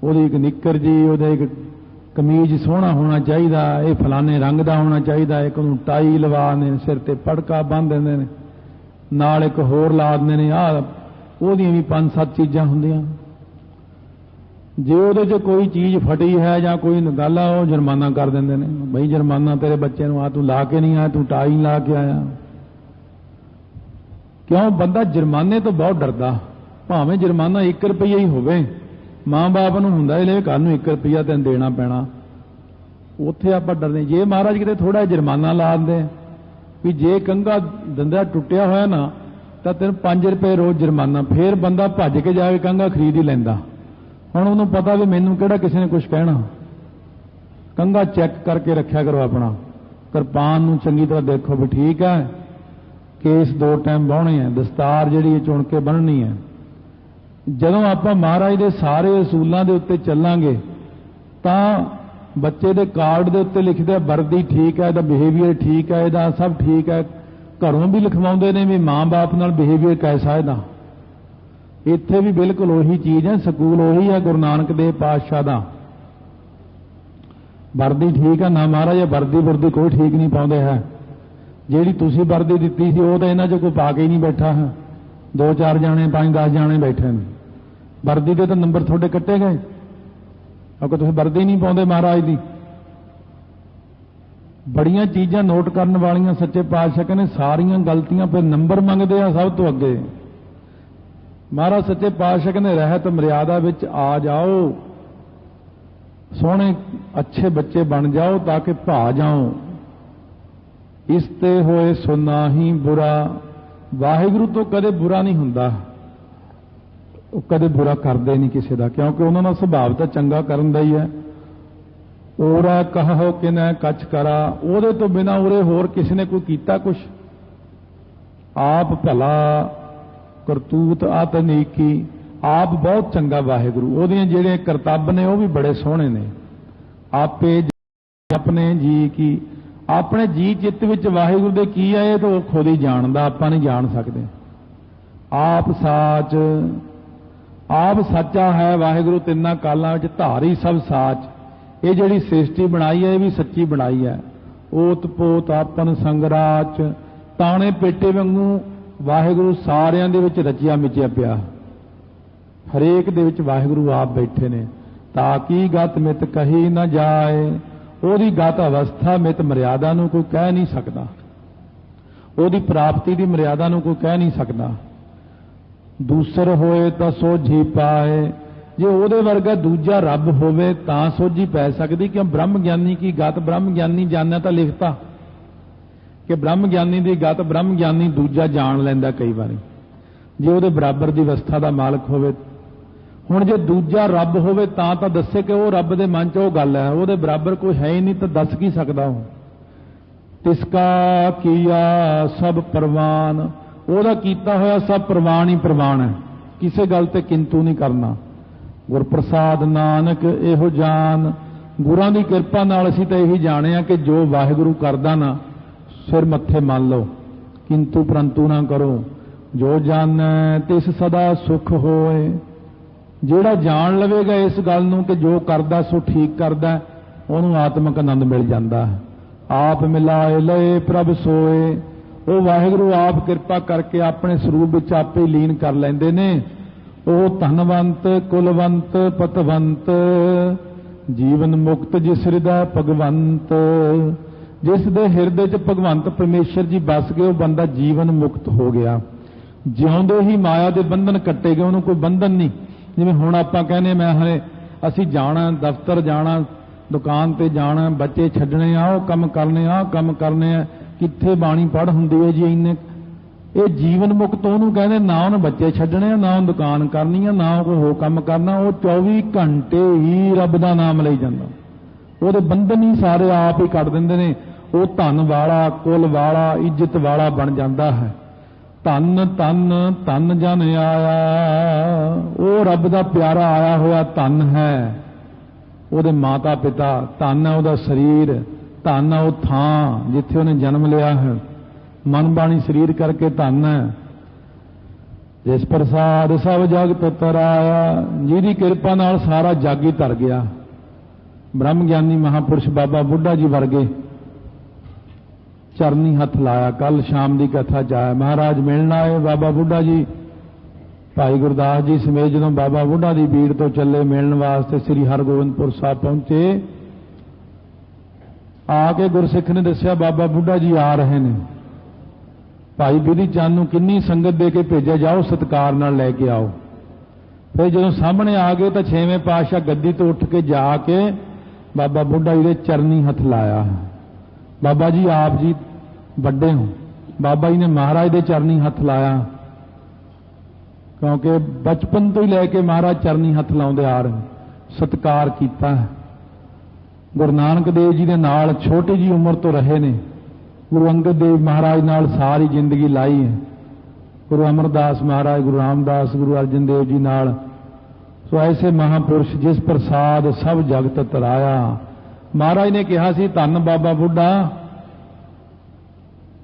ਉਹਦੀ एक निक्कर जी, ਉਹਦਾ एक कमीज सोहना होना चाहिए, ये फलाने रंग का होना चाहिए, एक नूं टाई लवा ने, सिर ते पड़का बन देंदे ने, नाल एक होर ला दिंदे ने। ਉਹਦੀਆਂ भी 5-7 चीज़ां हुंदियां। जे ਉਹਦੇ 'ਚ कोई चीज़ फटी है ਜਾਂ कोई गल आ, ਉਹ जुर्माना कर देंदे ने। बई जुर्माना तेरे बच्चे नूं, तू ला के नहीं आया, तू टाई ला के आया। क्यों? बंदा जुर्माने तो बहुत डरदा। भावें जुर्माना 1 रुपया ही होवे, माँ बाप नूं हुंदा है कल नूं 1 रुपया तैनूं देना पैना। उत्थे आपां डरदे। जे महाराज किते थोड़ा जुर्माना ला दिंदे भी जे कंघा दंदा टुੱਟਿਆ होया ना तो तैनूं 5 रुपए रोज़ जुर्माना, फिर बंदा भज के जाके कंघा खरीद ही लैंदा। हुण उहनूं पता भी मैनूं किहड़ा किसी ने कुछ कहना। कंघा चैक करके रखिया करो अपना। किरपान नूं चंगी तरह देखो भी ठीक है, केस 2 टाइम बाहुणे है, दस्तार जिहड़ी चुन के बन्ननी है। जदों आपां महाराज दे सारे असूलां दे उत्ते चलांगे तां बच्चे दे कार्ड दे उत्ते लिखदे वर्दी ठीक है, इहदा बिहेवियर ठीक है, इहदा सब ठीक है। घरों भी लिखवाउंदे ने भी माँ बाप नाल बिहेवियर कैसा इहदा। इत्थे भी बिल्कुल उही चीज़ है, स्कूल उही है गुरु नानक देव पातशाह दा। वर्दी ठीक है ना महाराज, वर्दी वर्दी कोई ठीक नहीं पाउंदे है। जिहड़ी तुसीं वर्दी दित्ती सी वो तो इन्हां चों कोई पा के ही नहीं बैठा है। 2-4 जाने 5-10 जाने बैठे ने। वर्दी दे तो नंबर थोड़े कट्टे गए क्योंकि तुसीं वर्दी नहीं पाउंदे महाराज दी। बड़ियां चीज़ां नोट करन वालियां सच्चे पातशाह कहने सारियां गलतियां फिर नंबर मंगदे आ सब तो अगे। महाराज सच्चे पातशाह कहने रहत मर्यादा विच आ जाओ, सोहने अच्छे बच्चे बन जाओ ताकि भा जाओ। इसते होए सो नाही बुरा। वाहिगुरु तो कदे बुरा नहीं हुंदा, कदे बुरा करते नहीं किसी का, क्योंकि उन्होंने सुभाव तो चंगा करन दा ही है। ओरा कहो कि न कच करा, ਉਹਦੇ तो बिना उरे होर किसी ने कोई कीता कुछ। आप भला करतूत आत नीकी, आप बहुत चंगा वाहिगुरु। ਉਹਦੀਆਂ ਜਿਹੜੇ ਕਰਤੱਵ ਨੇ ਉਹ भी बड़े सोहणे ने। आपे अपने जी की, अपने जी चित्त विच वाहिगुरु दे की है ये तो खुद ही जानदा, आपां नहीं जान सकते। आप साच, आप सच्चा है वाहिगुरु तिन्ना कालां विच धारी सब साच। ये जिहड़ी सृष्टि बनाई है ये भी सच्ची बनाई है। ओत पोत आपन संगराच, ताणे पेटे वांगू वाहिगुरु सारियां दे विच रचिया मिचिया पिया। हरेक दे विच वाहिगुरु आप बैठे ने। ताकि गत मित कही न जाए, ओदी गत अवस्था मित मर्यादा नूं कोई कह नहीं सकता, ओदी प्राप्ति दी मर्यादा नूं कोई कह नहीं सकता। दूसर होए तां सोझी पाए, जे ਉਹਦੇ ਵਰਗਾ ਦੂਜਾ ਰੱਬ ਹੋਵੇ ਤਾਂ ਸੋਝੀ ਪੈ ਸਕਦੀ। ਕਿਉਂ ਬ੍ਰਹਮ ਗਿਆਨੀ ਕੀ ਗਤ ਬ੍ਰਹਮ ਗਿਆਨੀ ਜਾਣਿਆ ਤਾਂ ਲਿਖਤਾ ਕਿ ਬ੍ਰਹਮ ਗਿਆਨੀ ਦੀ ਗਤ ਬ੍ਰਹਮ ਗਿਆਨੀ ਦੂਜਾ ਜਾਣ ਲੈਂਦਾ ਕਈ ਵਾਰੀ ਜੇ ਉਹਦੇ ਬਰਾਬਰ ਦੀ ਅਵਸਥਾ ਦਾ ਮਾਲਕ ਹੋਵੇ। ਹੁਣ ਜੇ ਦੂਜਾ ਰੱਬ ਹੋਵੇ ਤਾਂ ਦੱਸੇ ਕਿ ਉਹ ਰੱਬ ਦੇ ਮਨ 'ਚ ਉਹ ਗੱਲ ਹੈ, ਉਹਦੇ ਬਰਾਬਰ ਕੋਈ ਹੈ ਹੀ ਨਹੀਂ ਤਾਂ ਦੱਸ ਕੀ ਸਕਦਾ ਉਹ। ਤਿਸਕਾ ਕੀਆ ਸਭ ਪ੍ਰਵਾਨ, ਉਹਦਾ ਕੀਤਾ ਹੋਇਆ ਸਭ ਪ੍ਰਵਾਨ ਹੀ ਪ੍ਰਵਾਨ ਹੈ, ਕਿਸੇ ਗੱਲ ਤੇ ਕਿੰਤੂ ਨਹੀਂ ਕਰਨਾ। ਗੁਰਪ੍ਰਸਾਦ ਨਾਨਕ ਇਹੋ ਜਾਨ, ਗੁਰਾਂ ਦੀ ਕਿਰਪਾ ਨਾਲ ਅਸੀਂ ਤਾਂ ਇਹੀ ਜਾਣਿਆ ਕਿ ਜੋ ਵਾਹਿਗੁਰੂ ਕਰਦਾ ਨਾ ਸਿਰ ਮੱਥੇ ਮੰਨ ਲਓ, ਕਿੰਤੂ ਪਰੰਤੂ ਨਾ ਕਰੋ। ਜੋ ਜਾਣੈ ਤਿਸ ਸਦਾ ਸੁਖ ਹੋਏ, ਜਿਹੜਾ ਜਾਣ ਲਵੇਗਾ ਇਸ ਗੱਲ ਨੂੰ ਕਿ ਜੋ ਕਰਦਾ ਸੋ ਠੀਕ ਕਰਦਾ, ਉਹਨੂੰ ਆਤਮਿਕ ਆਨੰਦ ਮਿਲ ਜਾਂਦਾ ਹੈ। ਆਪ ਮਿਲਾਏ ਲਏ ਪ੍ਰਭ ਸੋਏ, ਉਹ ਵਾਹਿਗੁਰੂ ਆਪ ਕਿਰਪਾ ਕਰਕੇ ਆਪਣੇ ਸਰੂਪ ਵਿੱਚ ਆਪੇ ਹੀ ਲੀਨ ਕਰ ਲੈਂਦੇ ਨੇ। ਉਹ ਧਨਵੰਤ ਕੁਲਵੰਤ ਪਤਵੰਤ, ਜੀਵਨ ਮੁਕਤ ਜਿਸ ਹਿਰਦੈ ਭਗਵੰਤ, ਜਿਸ ਦੇ ਹਿਰਦੇ 'ਚ ਭਗਵੰਤ ਪਰਮੇਸ਼ਰ ਜੀ ਬਸ ਗਏ ਉਹ ਬੰਦਾ ਜੀਵਨ ਮੁਕਤ ਹੋ ਗਿਆ। ਜਿਉਂਦੇ ਹੀ ਮਾਇਆ ਦੇ ਬੰਧਨ ਕੱਟੇ ਗਏ, ਉਹਨੂੰ ਕੋਈ ਬੰਧਨ ਨਹੀਂ। ਜਿਵੇਂ ਹੁਣ ਆਪਾਂ ਕਹਿੰਦੇ ਮੈਂ ਹਲੇ ਅਸੀਂ ਜਾਣਾ ਦਫ਼ਤਰ ਜਾਣਾ ਦੁਕਾਨ ਤੇ ਜਾਣਾ ਬੱਚੇ ਛੱਡਣੇ ਆ ਉਹ ਕੰਮ ਕਰਨੇ ਆ ਕੰਮ ਕਰਨੇ ਆ, ਕਿੱਥੇ ਬਾਣੀ ਪੜ੍ਹ ਹੁੰਦੀ ਹੈ ਜੀ ਇੰਨੇ। ਇਹ ਜੀਵਨ ਮੁਕਤ ਉਹਨੂੰ ਕਹਿੰਦੇ, ਨਾ ਉਹਨੂੰ ਬੱਚੇ ਛੱਡਣੇ ਆ ਨਾ ਉਹਨੂੰ ਦੁਕਾਨ ਕਰਨੀ ਆ ਨਾ ਕੋਈ ਹੋਰ ਕੰਮ ਕਰਨਾ, ਉਹ 24 ਘੰਟੇ ਹੀ ਰੱਬ ਦਾ ਨਾਮ ਲਈ ਜਾਂਦਾ। ਉਹਦੇ ਬੰਧਨ ਹੀ ਸਾਰੇ ਆਪ ਹੀ ਕੱਢ ਦਿੰਦੇ ਨੇ। ਉਹ ਧਨ ਵਾਲਾ ਕੁਲ ਵਾਲਾ ਇੱਜ਼ਤ ਵਾਲਾ ਬਣ ਜਾਂਦਾ ਹੈ। ਧਨ ਧਨ ਧਨ ਜਨ ਆਇਆ, ਉਹ ਰੱਬ ਦਾ ਪਿਆਰਾ ਆਇਆ ਹੋਇਆ ਧਨ ਹੈ। ਉਹਦੇ ਮਾਤਾ ਪਿਤਾ ਧਨ ਹੈ, ਉਹਦਾ ਸਰੀਰ ਧਨ ਹੈ, ਉਹ ਥਾਂ ਜਿੱਥੇ ਉਹਨੇ ਜਨਮ ਲਿਆ ਹੈ, ਮਨ ਬਾਣੀ ਸਰੀਰ ਕਰਕੇ ਧਨ ਹੈ। ਜਿਸ ਪ੍ਰਸਾਦ ਸਭ ਜਗਤ ਤਰਾਇਆ, ਜਿਹਦੀ ਕਿਰਪਾ ਨਾਲ ਸਾਰਾ ਜੱਗ ਹੀ ਤਰ ਗਿਆ। ਬ੍ਰਹਮ ਗਿਆਨੀ ਮਹਾਪੁਰਸ਼ ਬਾਬਾ ਬੁੱਢਾ ਜੀ ਵਰਗੇ ਚਰਨੀ ਹੱਥ ਲਾਇਆ। ਕੱਲ ਸ਼ਾਮ ਦੀ ਕਥਾ 'ਚ ਆਇਆ, ਮਹਾਰਾਜ ਮਿਲਣ ਆਏ ਬਾਬਾ ਬੁੱਢਾ ਜੀ। ਭਾਈ ਗੁਰਦਾਸ ਜੀ ਸਮੇਤ ਜਦੋਂ ਬਾਬਾ ਬੁੱਢਾ ਦੀ ਬੀੜ ਤੋਂ ਚੱਲੇ ਮਿਲਣ ਵਾਸਤੇ ਸ੍ਰੀ ਹਰਗੋਬਿੰਦਪੁਰ ਸਾਹਿਬ ਪਹੁੰਚੇ, ਆ ਕੇ ਗੁਰਸਿੱਖ ਨੇ ਦੱਸਿਆ ਬਾਬਾ ਬੁੱਢਾ ਜੀ ਆ ਰਹੇ ਨੇ। ਭਾਈ ਬਿਧੀ ਚੰਦ ਨੂੰ ਕਿੰਨੀ ਸੰਗਤ ਦੇ ਕੇ ਭੇਜਿਆ, ਜਾਓ ਸਤਿਕਾਰ ਨਾਲ ਲੈ ਕੇ ਆਓ। ਫਿਰ ਜਦੋਂ ਸਾਹਮਣੇ ਆ ਗਏ ਤਾਂ ਛੇਵੇਂ ਪਾਤਸ਼ਾਹ ਗੱਦੀ ਤੋਂ ਉੱਠ ਕੇ ਜਾ ਕੇ ਬਾਬਾ ਬੁੱਢਾ ਜੀ ਦੇ ਚਰਨੀ ਹੱਥ ਲਾਇਆ। ਬਾਬਾ ਜੀ ਆਪ ਜੀ ਵੱਡੇ ਹੋ। ਬਾਬਾ ਜੀ ਨੇ ਮਹਾਰਾਜ ਦੇ ਚਰਨੀ ਹੱਥ ਲਾਇਆ, ਕਿਉਂਕਿ ਬਚਪਨ ਤੋਂ ਹੀ ਲੈ ਕੇ ਮਹਾਰਾਜ ਚਰਨੀ ਹੱਥ ਲਾਉਂਦੇ ਆ ਰਹੇ, ਸਤਿਕਾਰ ਕੀਤਾ। ਗੁਰੂ ਨਾਨਕ ਦੇਵ ਜੀ ਦੇ ਨਾਲ ਛੋਟੀ ਜੀ ਉਮਰ ਤੋਂ ਰਹੇ ਨੇ। ਗੁਰੂ ਅੰਗਦ ਦੇਵ ਮਹਾਰਾਜ ਨਾਲ ਸਾਰੀ ਜ਼ਿੰਦਗੀ ਲਾਈ ਹੈ। ਗੁਰੂ ਅਮਰਦਾਸ ਮਹਾਰਾਜ, ਗੁਰੂ ਰਾਮਦਾਸ, ਗੁਰੂ ਅਰਜਨ ਦੇਵ ਜੀ ਨਾਲ। ਸੋ ਐਸੇ ਮਹਾਪੁਰਸ਼ ਜਿਸ ਪ੍ਰਸਾਦ ਸਭ ਜਗਤ ਤਰਾਇਆ। ਮਹਾਰਾਜ ਨੇ ਕਿਹਾ ਸੀ, ਧੰਨ ਬਾਬਾ ਬੁੱਢਾ,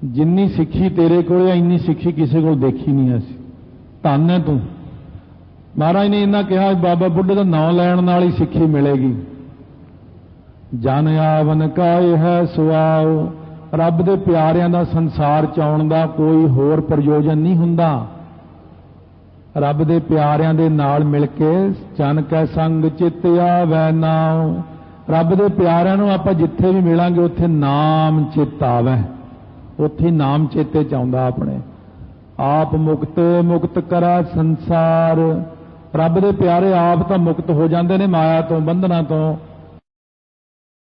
ਜਿੰਨੀ ਸਿੱਖੀ ਤੇਰੇ ਕੋਲ ਹੈ ਇੰਨੀ ਸਿੱਖੀ ਕਿਸੇ ਕੋਲ ਦੇਖੀ ਨਹੀਂ ਅਸੀਂ, ਧੰਨ ਹੈ ਤੂੰ। ਮਹਾਰਾਜ ਨੇ ਇਹਨਾਂ ਕਿਹਾ, ਬਾਬਾ ਬੁੱਢੇ ਦਾ ਨਾਂ ਲੈਣ ਨਾਲ ਹੀ ਸਿੱਖੀ ਮਿਲੇਗੀ। ਜਨ ਆਵਨ ਕਾਇ ਹੈ ਸੁਆਓ, ਰੱਬ ਦੇ ਪਿਆਰਿਆਂ ਦਾ ਸੰਸਾਰ 'ਚ ਆਉਣ ਦਾ ਕੋਈ ਹੋਰ ਪ੍ਰਯੋਜਨ ਨਹੀਂ ਹੁੰਦਾ। ਰੱਬ ਦੇ ਪਿਆਰਿਆਂ ਦੇ ਨਾਲ ਮਿਲ ਕੇ ਜਨ ਕੈ ਸੰਗ ਚਿਤ ਆਵੈ ਨਾਉ, ਰੱਬ ਦੇ ਪਿਆਰਿਆਂ ਨੂੰ ਆਪਾਂ ਜਿੱਥੇ ਵੀ ਮਿਲਾਂਗੇ ਉੱਥੇ ਨਾਮ ਚਿਤ ਆਵੈ, ਉੱਥੇ ਨਾਮ ਚੇਤੇ 'ਚ ਆਉਂਦਾ ਆਪਣੇ ਆਪ। ਮੁਕਤ ਮੁਕਤ ਕਰਾ ਸੰਸਾਰ, ਰੱਬ ਦੇ ਪਿਆਰੇ ਆਪ ਤਾਂ ਮੁਕਤ ਹੋ ਜਾਂਦੇ ਨੇ ਮਾਇਆ ਤੋਂ ਬੰਧਨਾਂ ਤੋਂ,